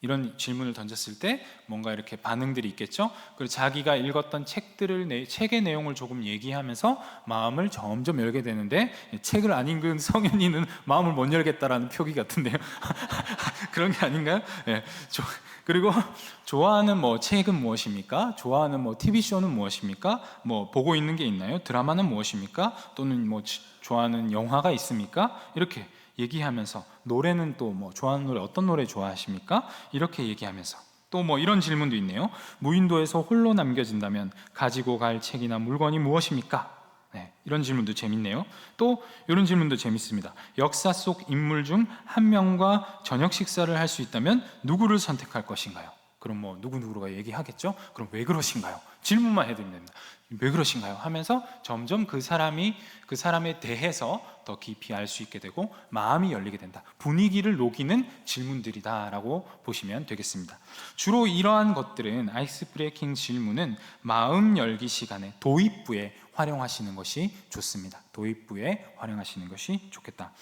이런 질문을 던졌을 때 뭔가 이렇게 반응들이 있겠죠. 그리고 자기가 읽었던 책의 내용을 조금 얘기하면서 마음을 점점 열게 되는데, 책을 안 읽은 성현이는 마음을 못 열겠다라는 표기 같은데요. 그런 게 아닌가요? 그리고 좋아하는 책은 무엇입니까? 좋아하는 TV 쇼는 무엇입니까? 보고 있는 게 있나요? 드라마는 무엇입니까? 또는 좋아하는 영화가 있습니까? 이렇게 얘기하면서, 노래는 또 좋아하는 노래, 어떤 노래 좋아하십니까? 이렇게 얘기하면서, 또 이런 질문도 있네요. 무인도에서 홀로 남겨진다면 가지고 갈 책이나 물건이 무엇입니까? 이런 질문도 재밌네요. 또 이런 질문도 재밌습니다. 역사 속 인물 중 한 명과 저녁 식사를 할 수 있다면 누구를 선택할 것인가요? 그럼 누구누구가 얘기하겠죠? 그럼 왜 그러신가요? 질문만 해드리면 됩니다. 왜 그러신가요? 하면서 점점 그 사람에 대해서 더 깊이 알 수 있게 되고 마음이 열리게 된다. 분위기를 녹이는 질문들이다라고 보시면 되겠습니다. 주로 이러한 것들은, 아이스 브레이킹 질문은 마음 열기 시간에 도입부에 활용하시는 것이 좋습니다. 도입부에 활용하시는 것이 좋겠다.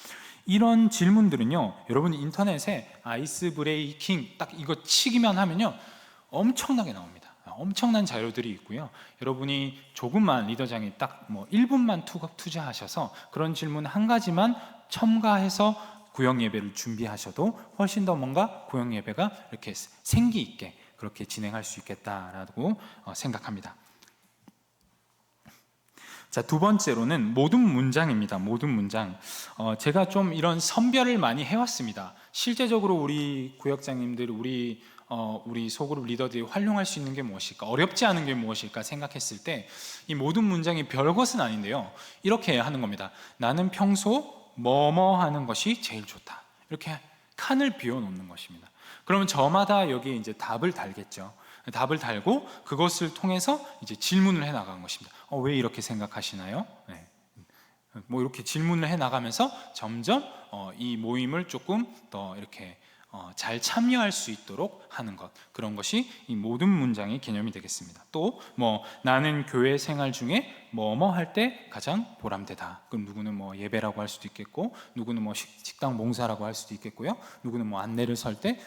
이런 질문들은요, 여러분 인터넷에 아이스 브레이킹 딱 이거 치기만 하면요 엄청나게 나옵니다. 엄청난 자료들이 있고요. 여러분이 조금만 리더장이 딱 1분만 투자하셔서 그런 질문 한 가지만 첨가해서 구역 예배를 준비하셔도 훨씬 더 뭔가 구역 예배가 이렇게 생기 있게 그렇게 진행할 수 있겠다라고 생각합니다. 자, 두 번째로는 모든 문장입니다. 모든 문장. 제가 좀 이런 선별을 많이 해왔습니다. 실제적으로 우리 구역장님들, 우리 소그룹 리더들이 활용할 수 있는 게 무엇일까, 어렵지 않은 게 무엇일까 생각했을 때 이 모든 문장이 별것은 아닌데요, 이렇게 하는 겁니다. 나는 평소 뭐뭐 하는 것이 제일 좋다. 이렇게 칸을 비워놓는 것입니다. 그러면 저마다 여기에 이제 답을 달겠죠. 답을 달고 그것을 통해서 이제 질문을 해 나간 것입니다. 왜 이렇게 생각하시나요? 이렇게 질문을 해 나가면서 점점 이 모임을 조금 더 이렇게 잘 참여할 수 있도록 하는 것, 그런 것이 이 모든 문장의 개념이 되겠습니다. 또 나는 교회 생활 중에 뭐뭐 할 때 가장 보람되다. 그럼 누구는 예배라고 할 수도 있겠고, 누구는 식당 봉사라고 할 수도 있겠고요, 누구는 안내를 설 때,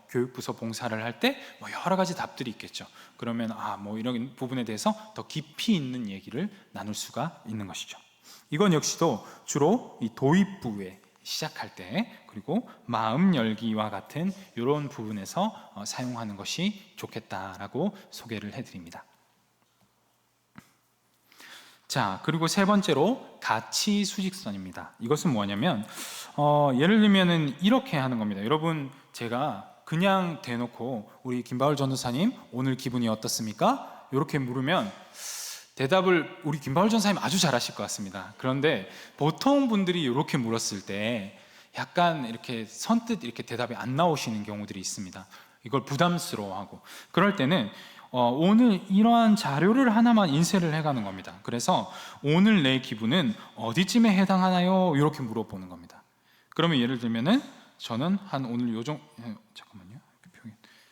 교육부서 봉사를 할 때 여러 가지 답들이 있겠죠. 그러면 이런 부분에 대해서 더 깊이 있는 얘기를 나눌 수가 있는 것이죠. 이건 역시도 주로 이 도입부에 시작할 때, 그리고 마음 열기와 같은 이런 부분에서 사용하는 것이 좋겠다라고 소개를 해드립니다. 자, 그리고 세 번째로 가치 수직선입니다. 이것은 뭐냐면 예를 들면은 이렇게 하는 겁니다. 여러분, 제가 그냥 대놓고 우리 김바울 전도사님 오늘 기분이 어떻습니까? 이렇게 물으면 대답을 우리 김바울 전사님 아주 잘하실 것 같습니다. 그런데 보통 분들이 이렇게 물었을 때 약간 이렇게 선뜻 이렇게 대답이 안 나오시는 경우들이 있습니다. 이걸 부담스러워하고, 그럴 때는 오늘 이러한 자료를 하나만 인쇄를 해가는 겁니다. 그래서 오늘 내 기분은 어디쯤에 해당하나요? 이렇게 물어보는 겁니다. 그러면 예를 들면은 저는 한 오늘 잠깐만요.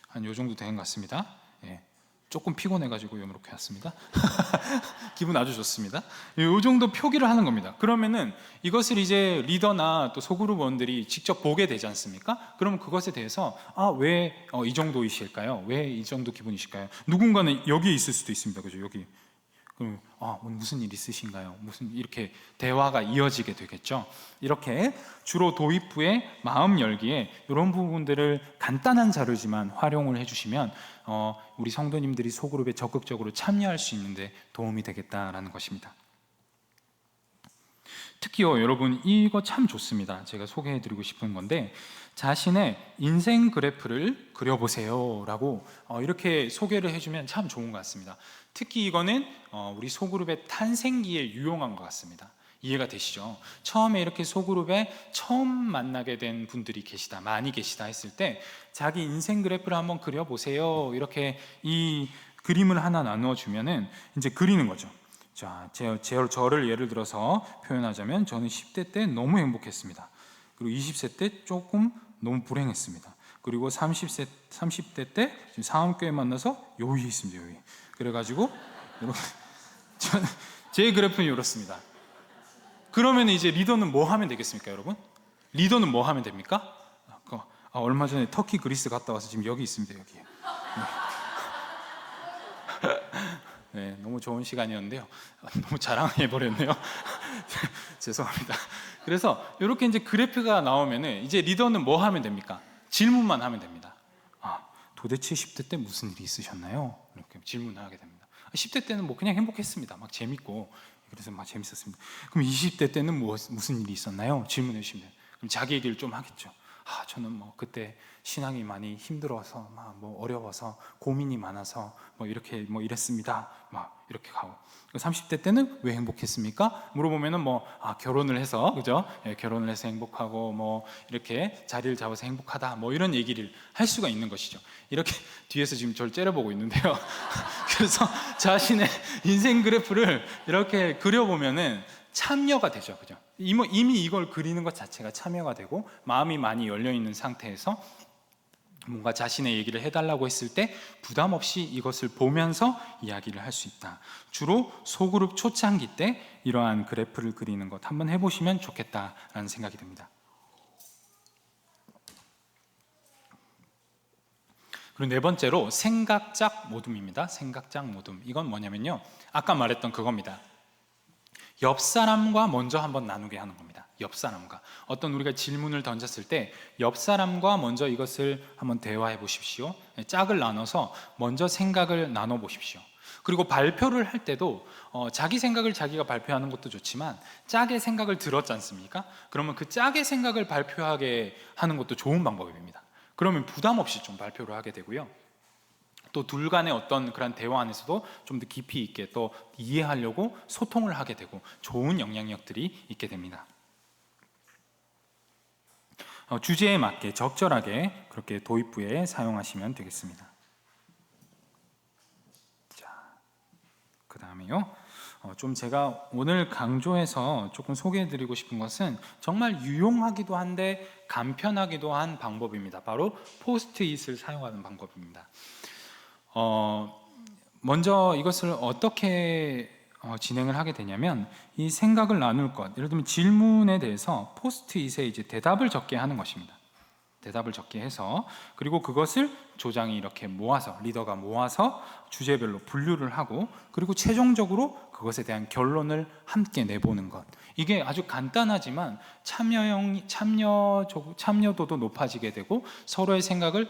한 요 정도 된 것 같습니다. 예. 조금 피곤해가지고 이렇게 왔습니다. 기분 아주 좋습니다. 이 정도 표기를 하는 겁니다. 그러면은 이것을 이제 리더나 또 소그룹원들이 직접 보게 되지 않습니까? 그러면 그것에 대해서 왜 이 정도이실까요? 왜 이 정도 기분이실까요? 누군가는 여기에 있을 수도 있습니다. 그죠? 여기. 그럼 오늘 무슨 일 있으신가요? 무슨 이렇게 대화가 이어지게 되겠죠. 이렇게 주로 도입부의 마음 열기에 이런 부분들을 간단한 자료지만 활용을 해주시면 우리 성도님들이 소그룹에 적극적으로 참여할 수 있는데 도움이 되겠다라는 것입니다. 특히요, 여러분 이거 참 좋습니다. 제가 소개해드리고 싶은 건데 자신의 인생 그래프를 그려보세요라고 이렇게 소개를 해주면 참 좋은 것 같습니다. 특히 이거는 우리 소그룹의 탄생기에 유용한 것 같습니다. 이해가 되시죠? 처음에 이렇게 소그룹에 처음 만나게 된 분들이 많이 계시다 했을 때 자기 인생 그래프를 한번 그려보세요. 이렇게 이 그림을 하나 나누어주면은 이제 그리는 거죠. 자, 저를 예를 들어서 표현하자면 저는 10대 때 너무 행복했습니다. 그리고 20세 때 조금 너무 불행했습니다. 그리고 30대 때 지금 상암교회 만나서 여기 있습니다. 여기. 그래가지고 이렇게 저는 제 그래프는 이렇습니다. 그러면 이제 리더는 뭐 하면 되겠습니까, 여러분? 리더는 뭐 하면 됩니까? 얼마 전에 터키 그리스 갔다 와서 지금 여기 있습니다. 여기. 네, 너무 좋은 시간이었는데요. 너무 자랑해버렸네요. 죄송합니다. 그래서 이렇게 이제 그래프가 나오면은 이제 리더는 뭐 하면 됩니까? 질문만 하면 됩니다. 도대체 10대 때 무슨 일이 있으셨나요? 이렇게 질문을 하게 됩니다. 10대 때는 뭐 그냥 행복했습니다. 막 재밌고 그래서 막 재밌었습니다. 그럼 20대 때는 무슨 일이 있었나요? 질문해 주시면 그럼 자기 얘기를 좀 하겠죠. 저는 뭐 그때 신앙이 많이 힘들어서 막 뭐 어려워서 고민이 많아서 뭐 이렇게 뭐 이랬습니다. 막 이렇게 가고 30대 때는 왜 행복했습니까? 물어보면은 뭐 결혼을 해서 그죠? 예, 결혼을 해서 행복하고 뭐 이렇게 자리를 잡아서 행복하다 뭐 이런 얘기를 할 수가 있는 것이죠. 이렇게 뒤에서 지금 저를 째려보고 있는데요. 그래서 자신의 인생 그래프를 이렇게 그려보면은 참여가 되죠. 그죠? 이미 이걸 그리는 것 자체가 참여가 되고 마음이 많이 열려 있는 상태에서 뭔가 자신의 얘기를 해달라고 했을 때 부담 없이 이것을 보면서 이야기를 할 수 있다. 주로 소그룹 초창기 때 이러한 그래프를 그리는 것 한번 해보시면 좋겠다라는 생각이 듭니다. 그리고 네 번째로 생각작 모둠입니다. 생각작 모둠. 이건 뭐냐면요, 아까 말했던 그겁니다. 옆 사람과 먼저 한번 나누게 하는 겁니다. 옆 사람과 어떤 우리가 질문을 던졌을 때 옆 사람과 먼저 이것을 한번 대화해 보십시오. 짝을 나눠서 먼저 생각을 나눠 보십시오. 그리고 발표를 할 때도 자기 생각을 자기가 발표하는 것도 좋지만 짝의 생각을 들었지 않습니까? 그러면 그 짝의 생각을 발표하게 하는 것도 좋은 방법입니다. 그러면 부담 없이 좀 발표를 하게 되고요. 또 둘 간의 어떤 그런 대화 안에서도 좀 더 깊이 있게 또 이해하려고 소통을 하게 되고 좋은 영향력들이 있게 됩니다. 주제에 맞게 적절하게 그렇게 도입부에 사용하시면 되겠습니다. 자, 그 다음에요. 좀 제가 오늘 강조해서 조금 소개해드리고 싶은 것은 정말 유용하기도 한데 간편하기도 한 방법입니다. 바로 포스트잇을 사용하는 방법입니다. 먼저 이것을 어떻게 진행을 하게 되냐면 이 생각을 나눌 것, 예를 들면 질문에 대해서 포스트잇에 이제 대답을 적게 하는 것입니다. 대답을 적게 해서 그리고 그것을 조장이 이렇게 모아서 리더가 모아서 주제별로 분류를 하고 그리고 최종적으로 그것에 대한 결론을 함께 내보는 것. 이게 아주 간단하지만 참여도도 높아지게 되고 서로의 생각을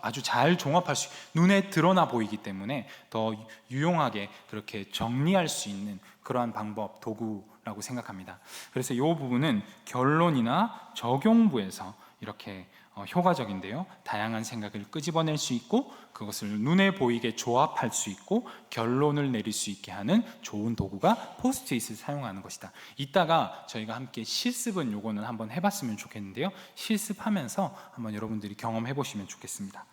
아주 잘 종합할 수 눈에 드러나 보이기 때문에 더 유용하게 그렇게 정리할 수 있는 그러한 방법, 도구라고 생각합니다. 그래서 이 부분은 결론이나 적용부에서 이렇게 효과적인데요. 다양한 생각을 끄집어낼 수 있고 그것을 눈에 보이게 조합할 수 있고 결론을 내릴 수 있게 하는 좋은 도구가 포스트잇을 사용하는 것이다. 이따가 저희가 함께 실습은 요거는 한번 해봤으면 좋겠는데요. 실습하면서 한번 여러분들이 경험해 보시면 좋겠습니다.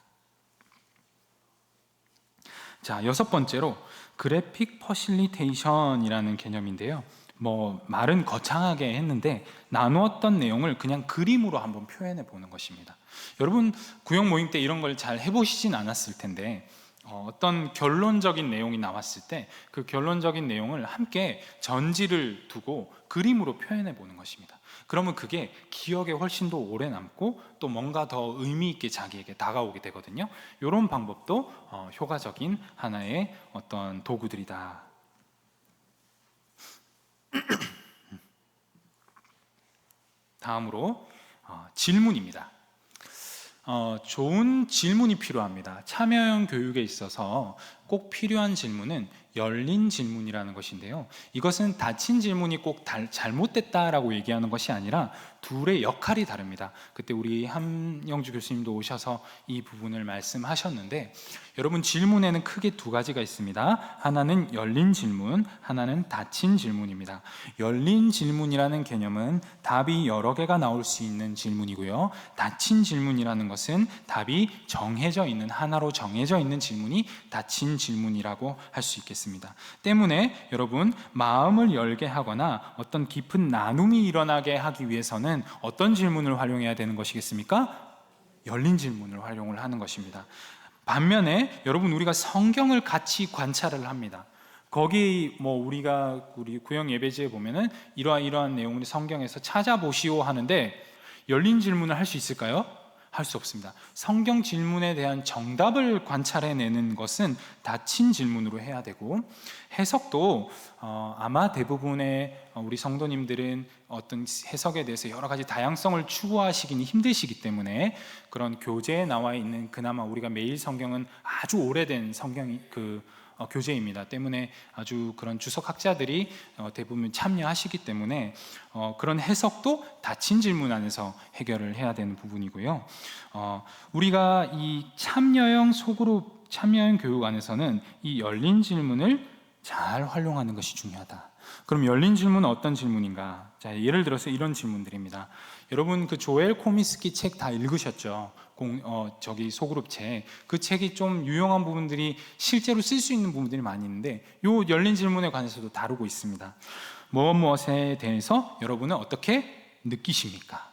자, 6번째로 그래픽 퍼실리테이션이라는 개념인데요. 말은 거창하게 했는데 나누었던 내용을 그냥 그림으로 한번 표현해 보는 것입니다. 여러분 구역 모임 때 이런 걸 잘 해보시진 않았을 텐데 어떤 결론적인 내용이 나왔을 때 그 결론적인 내용을 함께 전지를 두고 그림으로 표현해 보는 것입니다. 그러면 그게 기억에 훨씬 더 오래 남고 또 뭔가 더 의미 있게 자기에게 다가오게 되거든요. 이런 방법도 효과적인 하나의 어떤 도구들이다. 다음으로 질문입니다. 좋은 질문이 필요합니다. 참여형 교육에 있어서 꼭 필요한 질문은 열린 질문이라는 것인데요. 이것은 닫힌 질문이 꼭 잘못됐다라고 얘기하는 것이 아니라 둘의 역할이 다릅니다. 그때 우리 함영주 교수님도 오셔서 이 부분을 말씀하셨는데, 여러분 질문에는 크게 두 가지가 있습니다. 하나는 열린 질문, 하나는 닫힌 질문입니다. 열린 질문이라는 개념은 답이 여러 개가 나올 수 있는 질문이고요. 닫힌 질문이라는 것은 답이 정해져 있는, 하나로 정해져 있는 질문이 닫힌 질문이라고 할 수 있겠습니다. 때문에 여러분 마음을 열게 하거나 어떤 깊은 나눔이 일어나게 하기 위해서는 어떤 질문을 활용해야 되는 것이겠습니까? 열린 질문을 활용을 하는 것입니다. 반면에 여러분 우리가 성경을 같이 관찰을 합니다. 거기 우리 구역 예배지에 보면은 이러한 내용을 성경에서 찾아보시오 하는데 열린 질문을 할 수 있을까요? 할 수 없습니다. 성경 질문에 대한 정답을 관찰해내는 것은 닫힌 질문으로 해야 되고, 해석도 아마 대부분의 우리 성도님들은 어떤 해석에 대해서 여러 가지 다양성을 추구하시기는 힘드시기 때문에 그런 교재에 나와 있는, 그나마 우리가 매일 성경은 아주 오래된 성경이 교재입니다. 때문에 아주 그런 주석학자들이 대부분 참여하시기 때문에 그런 해석도 닫힌 질문 안에서 해결을 해야 되는 부분이고요. 우리가 이 참여형 소그룹, 참여형 교육 안에서는 이 열린 질문을 잘 활용하는 것이 중요하다. 그럼 열린 질문은 어떤 질문인가? 자, 예를 들어서 이런 질문들입니다. 여러분 그 조엘 코미스키 책 다 읽으셨죠? 소그룹 책. 그 책이 좀 유용한 부분들이 실제로 쓸 수 있는 부분들이 많이 있는데 요 열린 질문에 관해서도 다루고 있습니다. 무엇에 대해서 여러분은 어떻게 느끼십니까?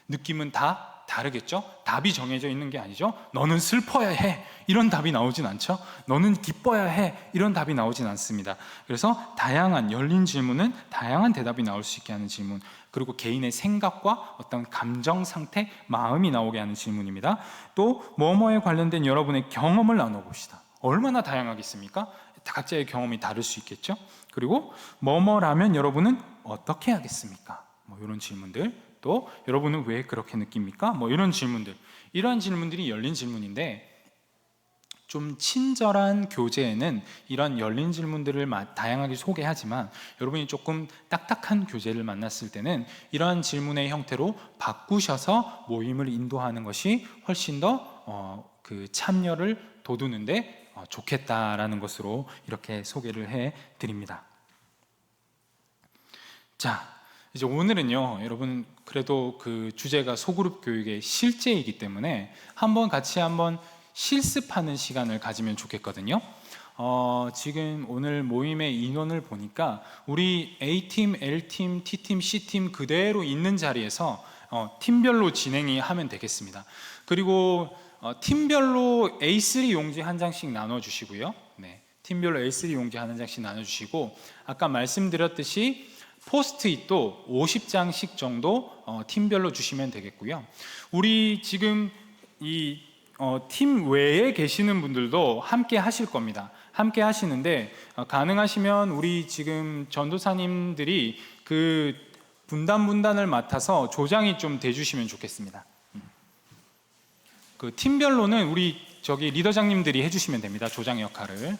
느낌은 다 다르겠죠? 답이 정해져 있는 게 아니죠. 너는 슬퍼야 해, 이런 답이 나오진 않죠. 너는 기뻐야 해, 이런 답이 나오진 않습니다. 그래서 다양한 열린 질문은 다양한 대답이 나올 수 있게 하는 질문, 그리고 개인의 생각과 어떤 감정 상태, 마음이 나오게 하는 질문입니다. 또 뭐뭐에 관련된 여러분의 경험을 나눠봅시다. 얼마나 다양하겠습니까? 각자의 경험이 다를 수 있겠죠. 그리고 뭐뭐라면 여러분은 어떻게 하겠습니까? 이런 질문들. 또 여러분은 왜 그렇게 느낍니까? 이런 질문들. 이러한 질문들이 열린 질문인데, 좀 친절한 교재에는 이런 열린 질문들을 다양하게 소개하지만 여러분이 조금 딱딱한 교재를 만났을 때는 이러한 질문의 형태로 바꾸셔서 모임을 인도하는 것이 훨씬 더 그 참여를 돋우는데 좋겠다라는 것으로 이렇게 소개를 해 드립니다. 자, 이제 오늘은요, 여러분 그래도 그 주제가 소그룹 교육의 실제이기 때문에 같이 한번 실습하는 시간을 가지면 좋겠거든요. 지금 오늘 모임의 인원을 보니까 우리 A팀, L팀, T팀, C팀 그대로 있는 자리에서 팀별로 진행이 하면 되겠습니다. 그리고 팀별로 A3 용지 한 장씩 나눠주시고요. 네, 팀별로 A3 용지 한 장씩 나눠주시고, 아까 말씀드렸듯이 포스트잇도 50장씩 정도 팀별로 주시면 되겠고요. 우리 지금 이 팀 외에 계시는 분들도 함께 하실 겁니다. 함께 하시는데 가능하시면 우리 지금 전도사님들이 그 분단을 맡아서 조장이 좀 돼주시면 좋겠습니다. 그 팀별로는 우리 리더장님들이 해주시면 됩니다. 조장 역할을.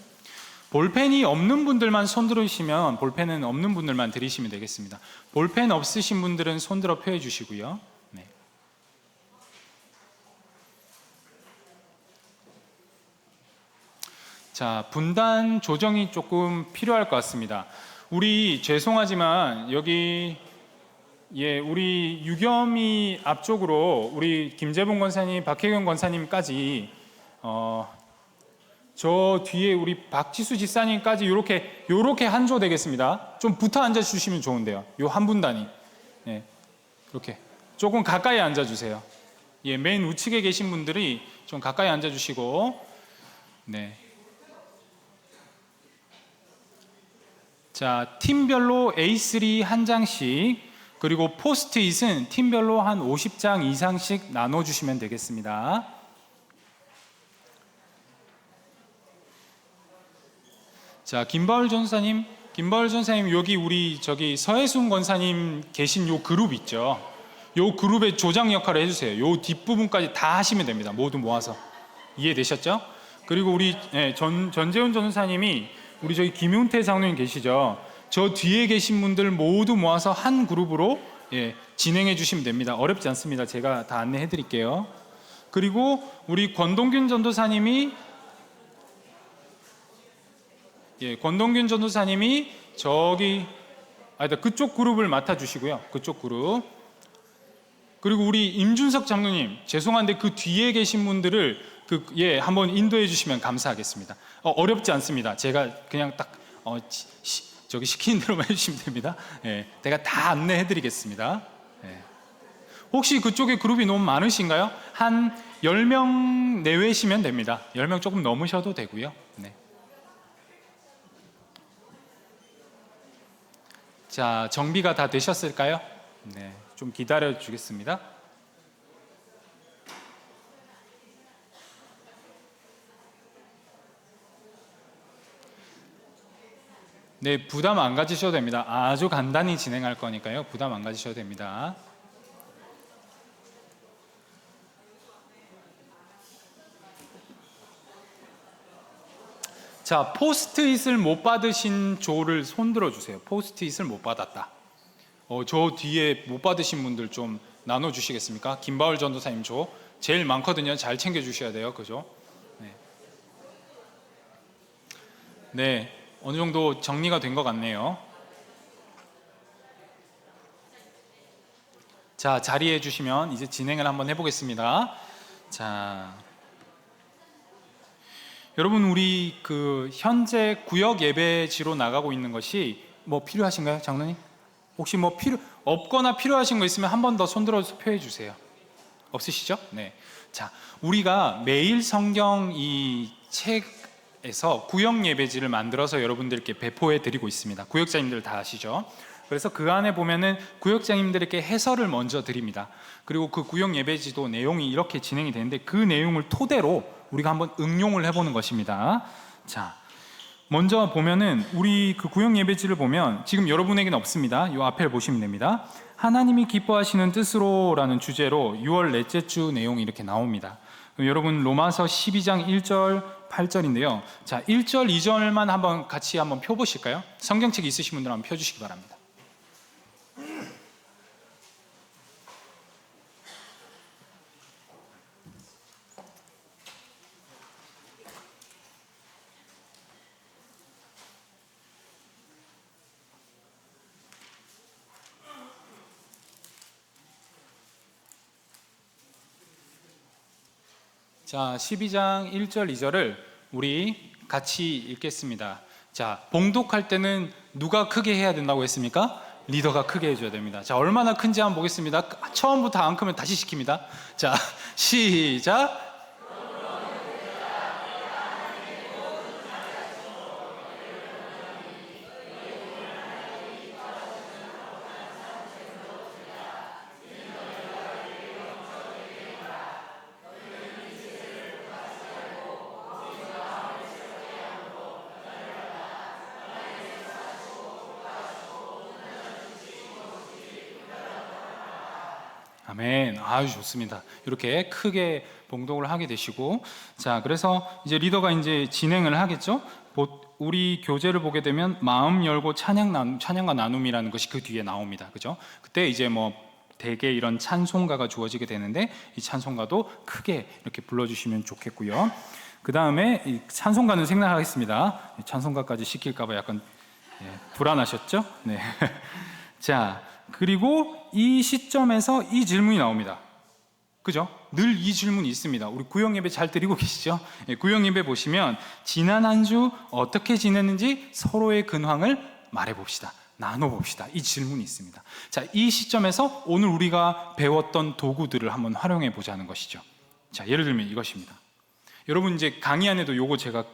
볼펜이 없는 분들만 손 들으시면, 볼펜은 없는 분들만 드리시면 되겠습니다. 볼펜 없으신 분들은 손 들어 펴해 주시고요. 네. 자, 분단 조정이 조금 필요할 것 같습니다. 우리 죄송하지만 여기 우리 유겸이 앞쪽으로 우리 김재봉 권사님, 박혜경 권사님까지 저 뒤에 우리 박지수 집사님까지 요렇게 한 조 되겠습니다. 좀 붙어 앉아 주시면 좋은데요. 요 한 분단위. 예. 이렇게 조금 가까이 앉아 주세요. 예, 맨 우측에 계신 분들이 좀 가까이 앉아 주시고. 네. 자, 팀별로 A3 한 장씩, 그리고 포스트잇은 팀별로 한 50장 이상씩 나눠 주시면 되겠습니다. 자, 김바울 전사님, 여기 우리 저기 서혜순 권사님 계신 요 그룹 있죠? 요 그룹의 조장 역할을 해주세요. 요 뒷부분까지 다 하시면 됩니다. 모두 모아서. 이해되셨죠? 그리고 우리 전재훈 전사님이 우리 저기 김윤태 장로님 계시죠? 저 뒤에 계신 분들 모두 모아서 한 그룹으로 진행해 주시면 됩니다. 어렵지 않습니다. 제가 다 안내해 드릴게요. 그리고 우리 권동균 전도사님이 저기 그쪽 그룹을 맡아 주시고요. 그쪽 그룹. 그리고 우리 임준석 장로님, 죄송한데 그 뒤에 계신 분들을 한번 인도해 주시면 감사하겠습니다. 어렵지 않습니다. 제가 그냥 딱 저기 시키는 대로만 해주시면 됩니다. 제가 다 안내해 드리겠습니다. 혹시 그쪽에 그룹이 너무 많으신가요? 한 10명 내외시면 됩니다. 10명 조금 넘으셔도 되고요. 네. 자, 정비가 다 되셨을까요? 네, 좀 기다려 주겠습니다. 네, 부담 안 가지셔도 됩니다. 아주 간단히 진행할 거니까요. 부담 안 가지셔도 됩니다. 자, 포스트잇을 못 받으신 조를 손들어 주세요. 포스트잇을 못 받았다. 저 뒤에 못 받으신 분들 좀 나눠 주시겠습니까? 김바울 전도사님 조 제일 많거든요. 잘 챙겨 주셔야 돼요. 그죠? 네, 어느 정도 정리가 된 것 같네요. 자, 자리해 주시면 이제 진행을 한번 해보겠습니다. 자, 여러분, 우리 현재 구역 예배지로 나가고 있는 것이 뭐 필요하신가요, 장로님? 혹시 뭐 없거나 필요하신 거 있으면 한 번 더 손들어서 표해 주세요. 없으시죠? 네. 자, 우리가 매일 성경 이 책에서 구역 예배지를 만들어서 여러분들께 배포해 드리고 있습니다. 구역자님들 다 아시죠? 그래서 그 안에 보면은 구역자님들에게 해설을 먼저 드립니다. 그리고 그 구역 예배지도 내용이 이렇게 진행이 되는데 그 내용을 토대로 우리가 한번 응용을 해보는 것입니다. 자, 먼저 보면은 우리 그 구역 예배지를 보면 지금 여러분에게는 없습니다. 이 앞에 보시면 됩니다. 하나님이 기뻐하시는 뜻으로라는 주제로 6월 넷째 주 내용이 이렇게 나옵니다. 여러분, 로마서 12장 1절 8절인데요. 자, 1절 2절만 같이 한번 펴보실까요? 성경책 있으신 분들 한번 펴주시기 바랍니다. 자, 12장 1절 2절을 우리 같이 읽겠습니다. 자, 봉독할 때는 누가 크게 해야 된다고 했습니까? 리더가 크게 해줘야 됩니다. 자, 얼마나 큰지 한번 보겠습니다. 처음부터 안 크면 다시 시킵니다. 자, 시작. 아멘. 아주 좋습니다. 이렇게 크게 봉독을 하게 되시고, 자, 그래서 이제 리더가 이제 진행을 하겠죠. 우리 교재를 보게 되면 마음 열고 찬양과 나눔이라는 것이 그 뒤에 나옵니다. 그죠? 그때 이제 뭐 대개 이런 찬송가가 주어지게 되는데 이 찬송가도 크게 이렇게 불러주시면 좋겠고요. 그 다음에 이 찬송가는 생략하겠습니다. 찬송가까지 시킬까봐 약간 불안하셨죠? 네. 자, 그리고 이 시점에서 이 질문이 나옵니다. 그죠? 늘 이 질문이 있습니다. 우리 구역 예배 잘 드리고 계시죠? 예, 구역 예배 보시면 지난 한 주 어떻게 지냈는지 서로의 근황을 말해봅시다. 나눠봅시다. 이 질문이 있습니다. 자, 이 시점에서 오늘 우리가 배웠던 도구들을 한번 활용해 보자는 것이죠. 자, 예를 들면 이것입니다. 여러분 이제 강의 안에도 요거 제가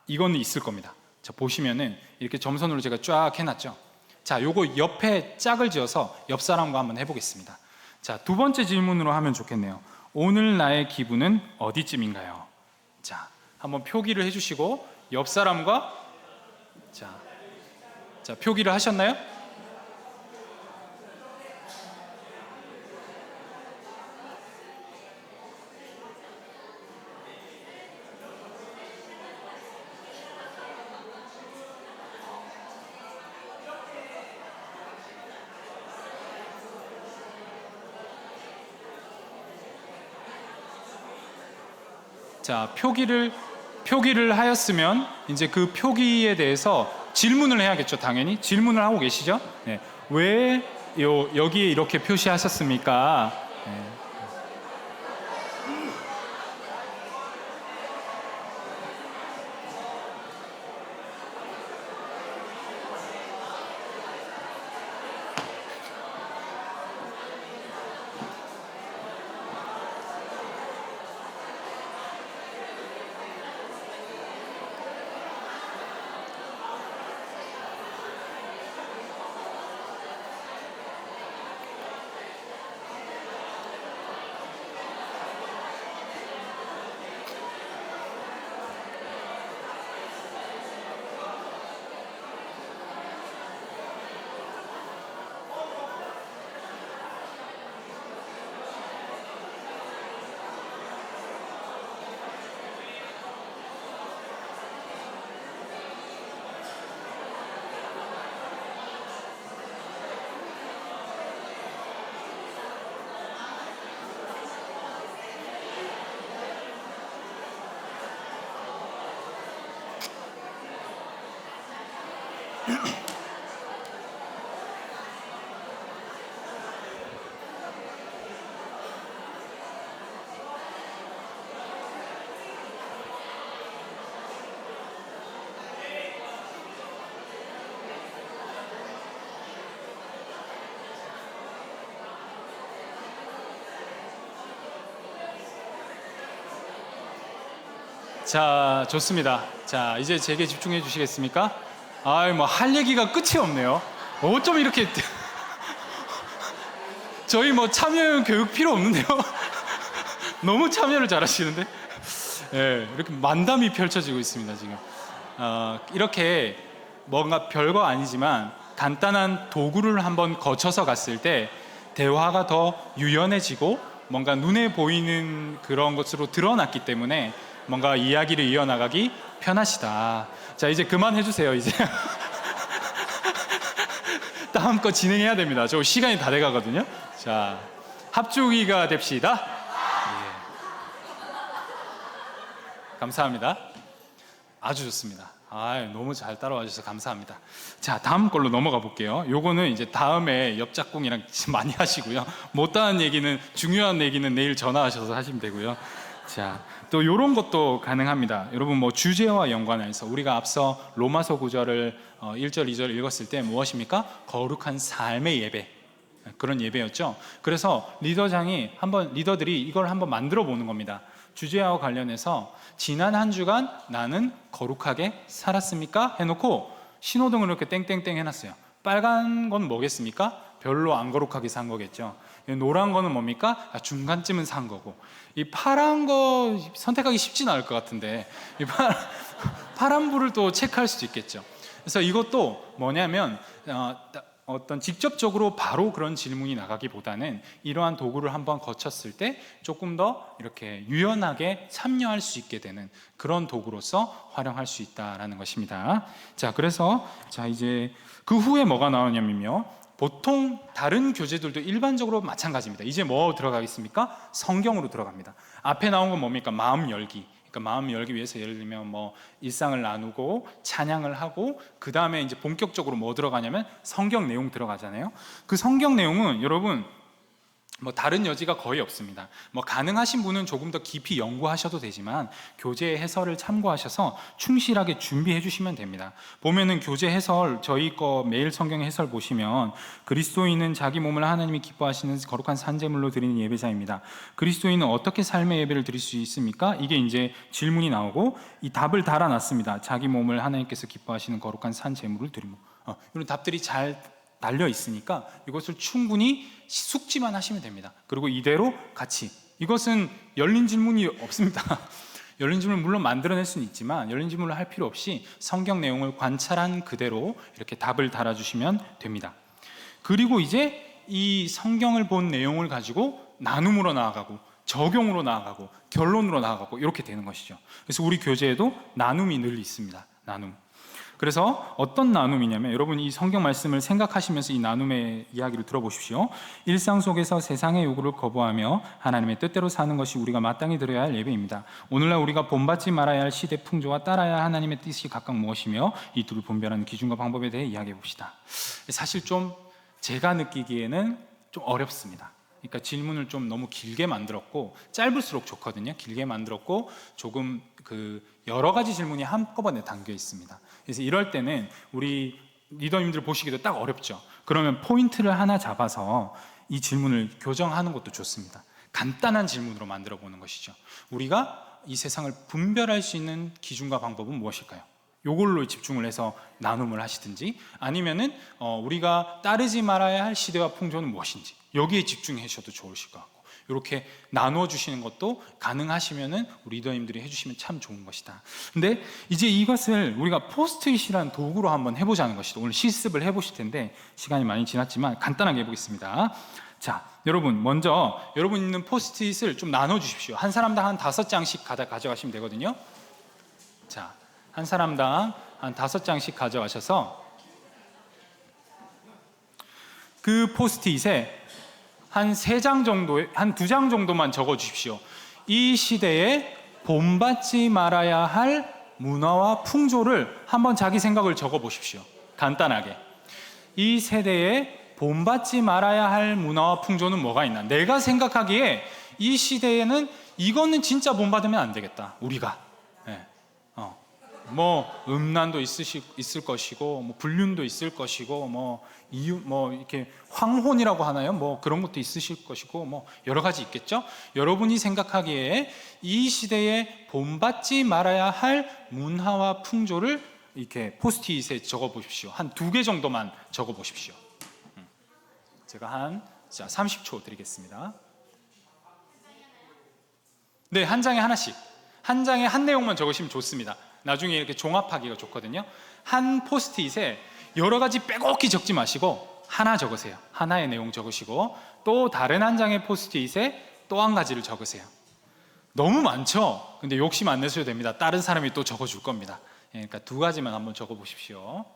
이거는 있을 겁니다. 자, 보시면은 이렇게 점선으로 제가 쫙 해놨죠. 자, 요거 옆에 짝을 지어서 옆 사람과 한번 해보겠습니다. 자, 두 번째 질문으로 하면 좋겠네요. 오늘 나의 기분은 어디쯤인가요? 자, 한번 표기를 해주시고 옆 사람과 자, 표기를 하셨나요? 자, 표기를 하였으면 이제 그 표기에 대해서 질문을 해야겠죠. 당연히 질문을 하고 계시죠. 네. 왜 여기에 이렇게 표시하셨습니까? 네. 자, 좋습니다. 자, 이제 제게 집중해 주시겠습니까? 뭐 할 얘기가 끝이 없네요. 어쩜 이렇게 저희 뭐 참여 교육 필요 없는데요? 너무 참여를 잘하시는데? 예, 이렇게 만담이 펼쳐지고 있습니다, 지금. 이렇게 뭔가 별거 아니지만 간단한 도구를 한번 거쳐서 갔을 때 대화가 더 유연해지고 뭔가 눈에 보이는 그런 것으로 드러났기 때문에 뭔가 이야기를 이어나가기 편하시다. 자, 이제 그만해주세요, 이제. 다음 거 진행해야 됩니다. 저 시간이 다 돼가거든요. 자, 합주기가 됩시다. 예. 감사합니다. 아주 좋습니다. 너무 잘 따라와 주셔서 감사합니다. 자, 다음 걸로 넘어가 볼게요. 요거는 이제 다음에 옆짝꿍이랑 많이 하시고요. 못다한 얘기는, 중요한 얘기는 내일 전화하셔서 하시면 되고요. 자, 또 이런 것도 가능합니다. 여러분, 뭐 주제와 연관해서 우리가 앞서 로마서 9절을 1절, 2절 읽었을 때 무엇입니까? 거룩한 삶의 예배, 그런 예배였죠. 그래서 리더들이 이걸 한번 만들어 보는 겁니다. 주제와 관련해서 지난 한 주간 나는 거룩하게 살았습니까? 해놓고 신호등을 이렇게 땡땡땡 해놨어요. 빨간 건 뭐겠습니까? 별로 안 거룩하게 산 거겠죠. 노란 거는 뭡니까? 중간쯤은 산 거고, 이 파란 거 선택하기 쉽지는 않을 것 같은데 이 파란 불을 또 체크할 수도 있겠죠. 그래서 이것도 뭐냐면 어떤 직접적으로 바로 그런 질문이 나가기보다는 이러한 도구를 한번 거쳤을 때 조금 더 이렇게 유연하게 참여할 수 있게 되는 그런 도구로서 활용할 수 있다라는 것입니다. 자, 그래서 이제 그 후에 뭐가 나오냐면요, 보통 다른 교재들도 일반적으로 마찬가지입니다. 이제 뭐 들어가겠습니까? 성경으로 들어갑니다. 앞에 나온 건 뭡니까? 마음 열기. 그러니까 마음 열기 위해서 예를 들면 뭐 일상을 나누고 찬양을 하고, 그 다음에 이제 본격적으로 뭐 들어가냐면 성경 내용 들어가잖아요. 그 성경 내용은 여러분 뭐 다른 여지가 거의 없습니다. 뭐 가능하신 분은 조금 더 깊이 연구하셔도 되지만 교재 해설을 참고하셔서 충실하게 준비해 주시면 됩니다. 보면은 교재 해설, 저희 거 매일 성경 해설 보시면 그리스도인은 자기 몸을 하나님이 기뻐하시는 거룩한 산제물로 드리는 예배자입니다. 그리스도인은 어떻게 삶의 예배를 드릴 수 있습니까? 이게 이제 질문이 나오고 이 답을 달아놨습니다. 자기 몸을 하나님께서 기뻐하시는 거룩한 산제물을 드리고, 이런 답들이 잘 달려 있으니까 이것을 충분히 숙지만 하시면 됩니다. 그리고 이대로 같이, 이것은 열린 질문이 없습니다. 열린 질문을 물론 만들어낼 수는 있지만 열린 질문을 할 필요 없이 성경 내용을 관찰한 그대로 이렇게 답을 달아주시면 됩니다. 그리고 이제 이 성경을 본 내용을 가지고 나눔으로 나아가고 적용으로 나아가고 결론으로 나아가고 이렇게 되는 것이죠. 그래서 우리 교재에도 나눔이 늘 있습니다. 나눔. 그래서 어떤 나눔이냐면, 여러분 이 성경 말씀을 생각하시면서 이 나눔의 이야기를 들어보십시오. 일상 속에서 세상의 요구를 거부하며 하나님의 뜻대로 사는 것이 우리가 마땅히 드려야 할 예배입니다. 오늘날 우리가 본받지 말아야 할 시대 풍조와 따라야 할 하나님의 뜻이 각각 무엇이며 이 둘을 분별하는 기준과 방법에 대해 이야기해 봅시다. 사실 좀 제가 느끼기에는 좀 어렵습니다. 그러니까 질문을 좀 너무 길게 만들었고, 짧을수록 좋거든요. 길게 만들었고 조금 여러 가지 질문이 한꺼번에 담겨 있습니다. 그래서 이럴 때는 우리 리더님들 보시기도 딱 어렵죠. 그러면 포인트를 하나 잡아서 이 질문을 교정하는 것도 좋습니다. 간단한 질문으로 만들어 보는 것이죠. 우리가 이 세상을 분별할 수 있는 기준과 방법은 무엇일까요? 요걸로 집중을 해서 나눔을 하시든지, 아니면은 우리가 따르지 말아야 할 시대와 풍조는 무엇인지 여기에 집중해 주셔도 좋으실 것 같고, 이렇게 나누어 주시는 것도 가능하시면은 우리 리더님들이 해주시면 참 좋은 것이다. 근데 이제 이것을 우리가 포스트잇이라는 도구로 한번 해보자는 것이죠. 오늘 실습을 해보실 텐데 시간이 많이 지났지만 간단하게 해보겠습니다. 자, 여러분 먼저 여러분 있는 포스트잇을 좀 나눠 주십시오. 한 사람당 한 5장씩 가져가시면 되거든요. 자, 한 사람당 한 5장씩 가져가셔서 그 포스트잇에 한 3장 정도, 한 2장 정도만 적어 주십시오. 이 시대에 본받지 말아야 할 문화와 풍조를 한번 자기 생각을 적어 보십시오. 간단하게. 이 세대에 본받지 말아야 할 문화와 풍조는 뭐가 있나? 내가 생각하기에 이 시대에는 이거는 진짜 본받으면 안 되겠다. 우리가. 뭐 음란도 있을 것이고, 뭐 불륜도 있을 것이고, 뭐 이렇게 황혼이라고 하나요? 뭐 그런 것도 있으실 것이고, 뭐 여러 가지 있겠죠. 여러분이 생각하기에 이 시대에 본받지 말아야 할 문화와 풍조를 이렇게 포스트잇에 적어 보십시오. 한 2개 정도만 적어 보십시오. 제가 30초 드리겠습니다. 네, 한 장에 하나씩, 한 장에 한 내용만 적으시면 좋습니다. 나중에 이렇게 종합하기가 좋거든요. 한 포스트잇에 여러 가지 빼곡히 적지 마시고 하나 적으세요. 하나의 내용 적으시고 또 다른 한 장의 포스트잇에 또 한 가지를 적으세요. 너무 많죠? 근데 욕심 안 내셔도 됩니다. 다른 사람이 또 적어줄 겁니다. 그러니까 2가지만 한번 적어보십시오.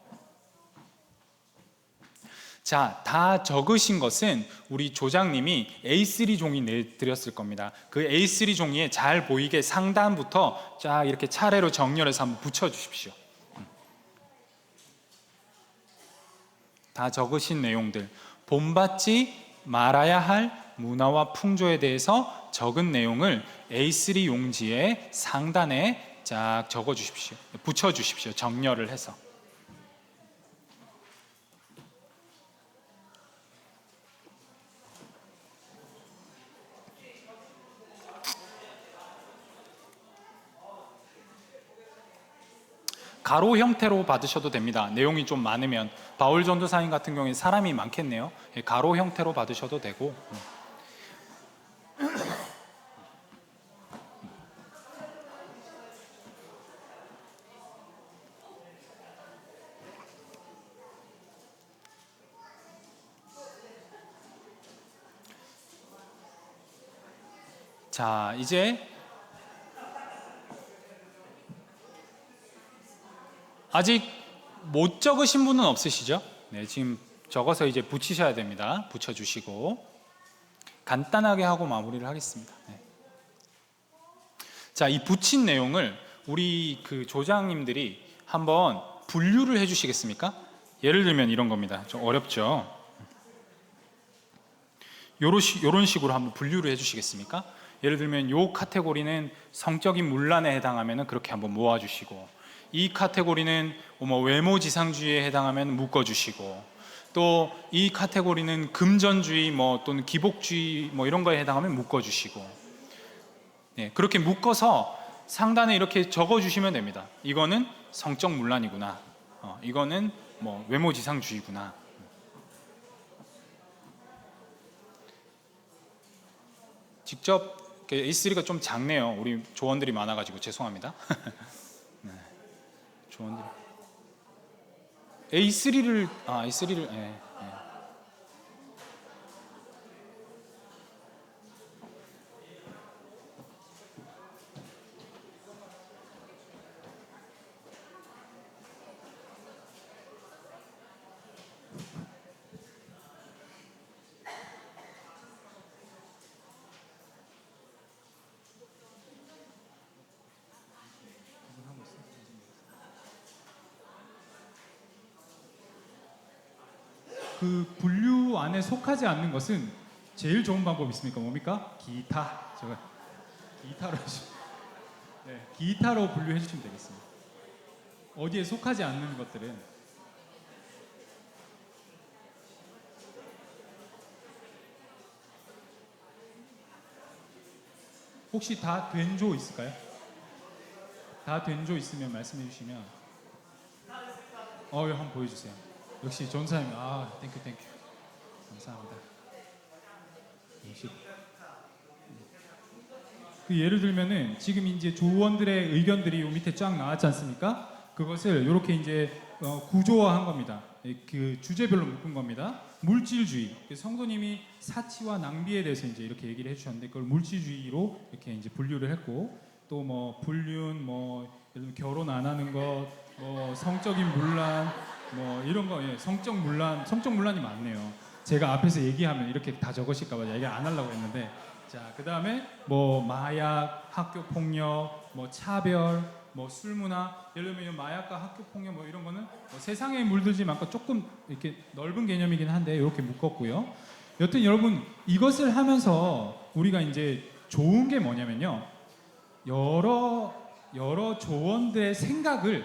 자, 다 적으신 것은 우리 조장님이 A3 종이 내드렸을 겁니다. 그 A3 종이에 잘 보이게 상단부터 쫙 이렇게 차례로 정렬해서 한번 붙여주십시오. 다 적으신 내용들, 본받지 말아야 할 문화와 풍조에 대해서 적은 내용을 A3 용지에 상단에 쫙 적어주십시오. 붙여주십시오. 정렬을 해서. 가로 형태로 받으셔도 됩니다. 내용이 좀 많으면. 바울 전도사님 같은 경우에 사람이 많겠네요. 가로 형태로 받으셔도 되고. 자, 이제 아직 못 적으신 분은 없으시죠? 네, 지금 적어서 이제 붙이셔야 됩니다. 붙여주시고 간단하게 하고 마무리를 하겠습니다. 네. 자, 이 붙인 내용을 우리 그 조장님들이 한번 분류를 해주시겠습니까? 예를 들면 이런 겁니다. 좀 어렵죠? 요런 식으로 한번 분류를 해주시겠습니까? 예를 들면 요 카테고리는 성적인 문란에 해당하면 그렇게 한번 모아주시고, 이 카테고리는 뭐 외모지상주의에 해당하면 묶어주시고, 또 이 카테고리는 금전주의 뭐 또는 기복주의 뭐 이런 거에 해당하면 묶어주시고, 네, 그렇게 묶어서 상단에 이렇게 적어주시면 됩니다. 이거는 성적 문란이구나, 이거는 뭐 외모지상주의구나. 직접 A3가 좀 작네요. 우리 조원들이 많아가지고 죄송합니다. 네, 조원들 A3를 네, 네. 그 분류 안에 속하지 않는 것은 제일 좋은 방법이 있습니까? 뭡니까? 기타. 제가 기타로 네, 기타로 분류해 주시면 되겠습니다. 어디에 속하지 않는 것들은 혹시 다 된 조 있을까요? 다 된 조 있으면 말씀해 주시면 한번 보여주세요. 역시 전사님, 땡큐 감사합니다. 역시 그 예를 들면은 지금 이제 조원들의 의견들이 요 밑에 쫙 나왔지 않습니까? 그것을 이렇게 이제 구조화한 겁니다. 그 주제별로 묶은 겁니다. 물질주의. 성도님이 사치와 낭비에 대해서 이제 이렇게 얘기를 해주셨는데 그걸 물질주의로 이렇게 이제 분류를 했고, 또 뭐 불륜, 뭐 예를 들면 결혼 안 하는 것, 뭐 성적인 문란, 뭐 이런 거, 성적 문란이 많네요. 제가 앞에서 얘기하면 이렇게 다 적으실까봐 얘기 안 하려고 했는데. 자, 그 다음에 뭐 마약, 학교 폭력, 뭐 차별, 뭐 술문화. 예를 들면 마약과 학교 폭력 뭐 이런 거는 뭐 세상에 물들지 않고 조금 이렇게 넓은 개념이긴 한데 이렇게 묶었고요. 여튼 여러분 이것을 하면서 우리가 이제 좋은 게 뭐냐면요, 여러 조원들의 생각을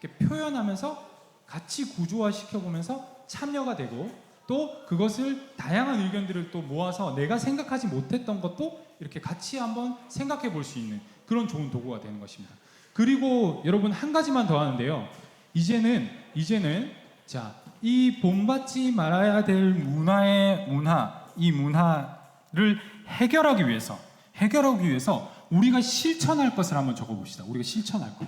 이렇게 표현하면서 같이 구조화 시켜보면서 참여가 되고, 또 그것을 다양한 의견들을 또 모아서 내가 생각하지 못했던 것도 이렇게 같이 한번 생각해 볼 수 있는 그런 좋은 도구가 되는 것입니다. 그리고 여러분 한 가지만 더 하는데요. 이제는 자, 이 본받지 말아야 될 이 문화를 해결하기 위해서 우리가 실천할 것을 한번 적어봅시다. 우리가 실천할 것.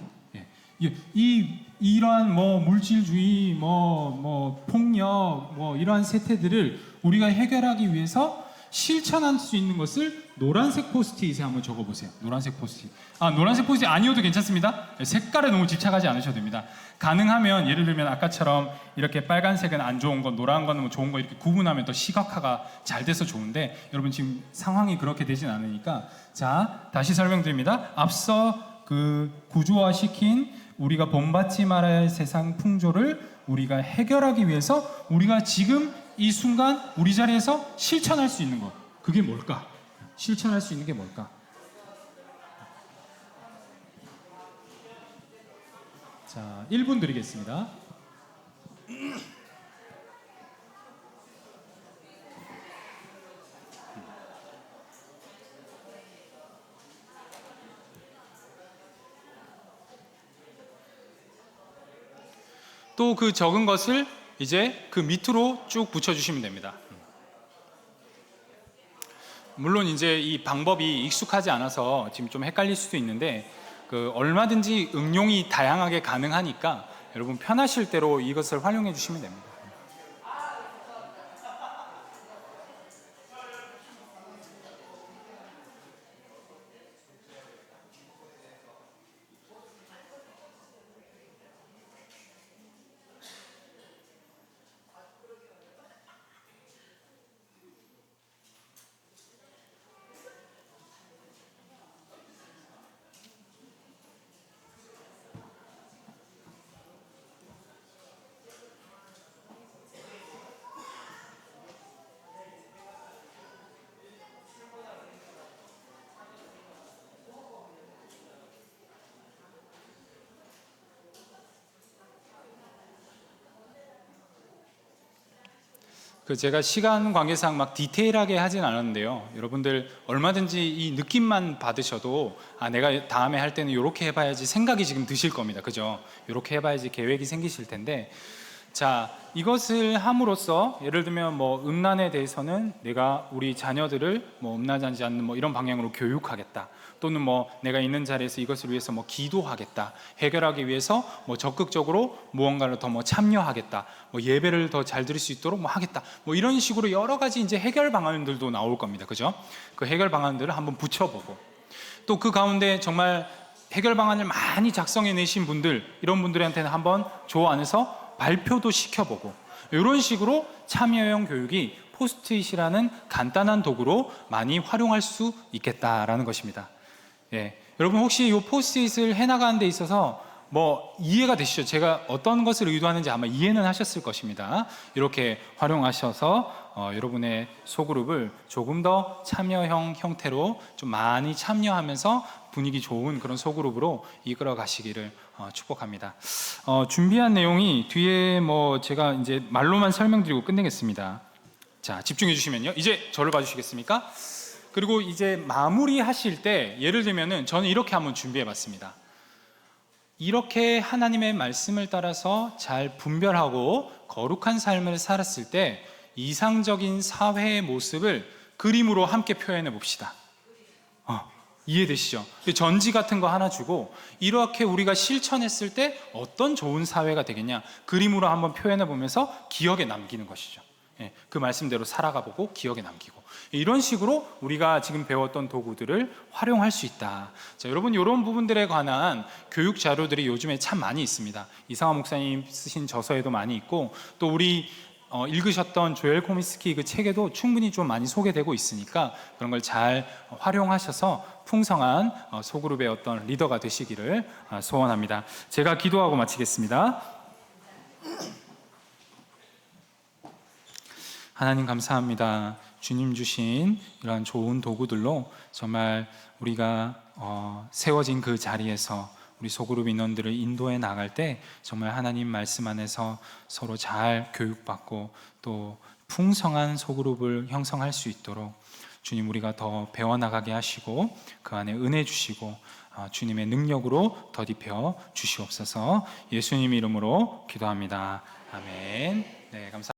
이러한 뭐 물질주의, 뭐 폭력, 뭐 이러한 세태들을 우리가 해결하기 위해서 실천할 수 있는 것을 노란색 포스트잇에 한번 적어보세요. 노란색 포스트잇. 노란색 포스트잇 아니어도 괜찮습니다. 색깔에 너무 집착하지 않으셔도 됩니다. 가능하면 예를 들면 아까처럼 이렇게 빨간색은 안 좋은 거, 노란 거는 뭐 좋은 거 이렇게 구분하면 더 시각화가 잘 돼서 좋은데, 여러분 지금 상황이 그렇게 되진 않으니까, 자, 다시 설명드립니다. 앞서 그 구조화시킨 우리가 본받지 말아야 할 세상 풍조를 우리가 해결하기 위해서 우리가 지금 이 순간 우리 자리에서 실천할 수 있는 것, 그게 뭘까? 실천할 수 있는 게 뭘까? 자, 1분 드리겠습니다. 또 그 적은 것을 이제 그 밑으로 쭉 붙여주시면 됩니다. 물론 이제 이 방법이 익숙하지 않아서 지금 좀 헷갈릴 수도 있는데, 그 얼마든지 응용이 다양하게 가능하니까 여러분 편하실 대로 이것을 활용해 주시면 됩니다. 제가 시간 관계상 막 디테일하게 하진 않았는데요. 여러분들 얼마든지 이 느낌만 받으셔도 내가 다음에 할 때는 이렇게 해봐야지 생각이 지금 드실 겁니다. 그죠? 이렇게 해봐야지 계획이 생기실 텐데, 자, 이것을 함으로써 예를 들면 뭐 음란에 대해서는 내가 우리 자녀들을 뭐 음란하지 않는 뭐 이런 방향으로 교육하겠다. 또는 뭐 내가 있는 자리에서 이것을 위해서 뭐 기도하겠다. 해결하기 위해서 뭐 적극적으로 무언가를 더 뭐 참여하겠다. 뭐 예배를 더 잘 드릴 수 있도록 뭐 하겠다. 뭐 이런 식으로 여러 가지 이제 해결 방안들도 나올 겁니다. 그죠? 그 해결 방안들을 한번 붙여보고, 또 그 가운데 정말 해결 방안을 많이 작성해 내신 분들, 이런 분들한테는 한번 조 안에서 발표도 시켜보고, 이런 식으로 참여형 교육이 포스트잇이라는 간단한 도구로 많이 활용할 수 있겠다라는 것입니다. 예, 여러분 혹시 이 포스트잇을 해나가는 데 있어서 뭐 이해가 되시죠? 제가 어떤 것을 의도하는지 아마 이해는 하셨을 것입니다. 이렇게 활용하셔서 여러분의 소그룹을 조금 더 참여형 형태로 좀 많이 참여하면서 분위기 좋은 그런 소그룹으로 이끌어 가시기를 축복합니다. 준비한 내용이 뒤에 뭐 제가 이제 말로만 설명드리고 끝내겠습니다. 자, 집중해 주시면요. 이제 저를 봐주시겠습니까? 그리고 이제 마무리 하실 때 예를 들면은 저는 이렇게 한번 준비해 봤습니다. 이렇게 하나님의 말씀을 따라서 잘 분별하고 거룩한 삶을 살았을 때 이상적인 사회의 모습을 그림으로 함께 표현해 봅시다. 이해되시죠? 전지 같은 거 하나 주고 이렇게 우리가 실천했을 때 어떤 좋은 사회가 되겠냐, 그림으로 한번 표현해 보면서 기억에 남기는 것이죠. 그 말씀대로 살아가 보고 기억에 남기고, 이런 식으로 우리가 지금 배웠던 도구들을 활용할 수 있다. 자, 여러분 이런 부분들에 관한 교육 자료들이 요즘에 참 많이 있습니다. 이상화 목사님 쓰신 저서에도 많이 있고, 또 우리 읽으셨던 조엘 코미스키 그 책에도 충분히 좀 많이 소개되고 있으니까 그런 걸 잘 활용하셔서 풍성한 소그룹의 어떤 리더가 되시기를 소원합니다. 제가 기도하고 마치겠습니다. 하나님 감사합니다. 주님 주신 이러한 좋은 도구들로 정말 우리가 세워진 그 자리에서 우리 소그룹 인원들을 인도해 나갈 때 정말 하나님 말씀 안에서 서로 잘 교육받고 또 풍성한 소그룹을 형성할 수 있도록 주님 우리가 더 배워나가게 하시고 그 안에 은혜 주시고 주님의 능력으로 덧입혀 주시옵소서. 예수님 이름으로 기도합니다. 아멘. 네, 감사합니다.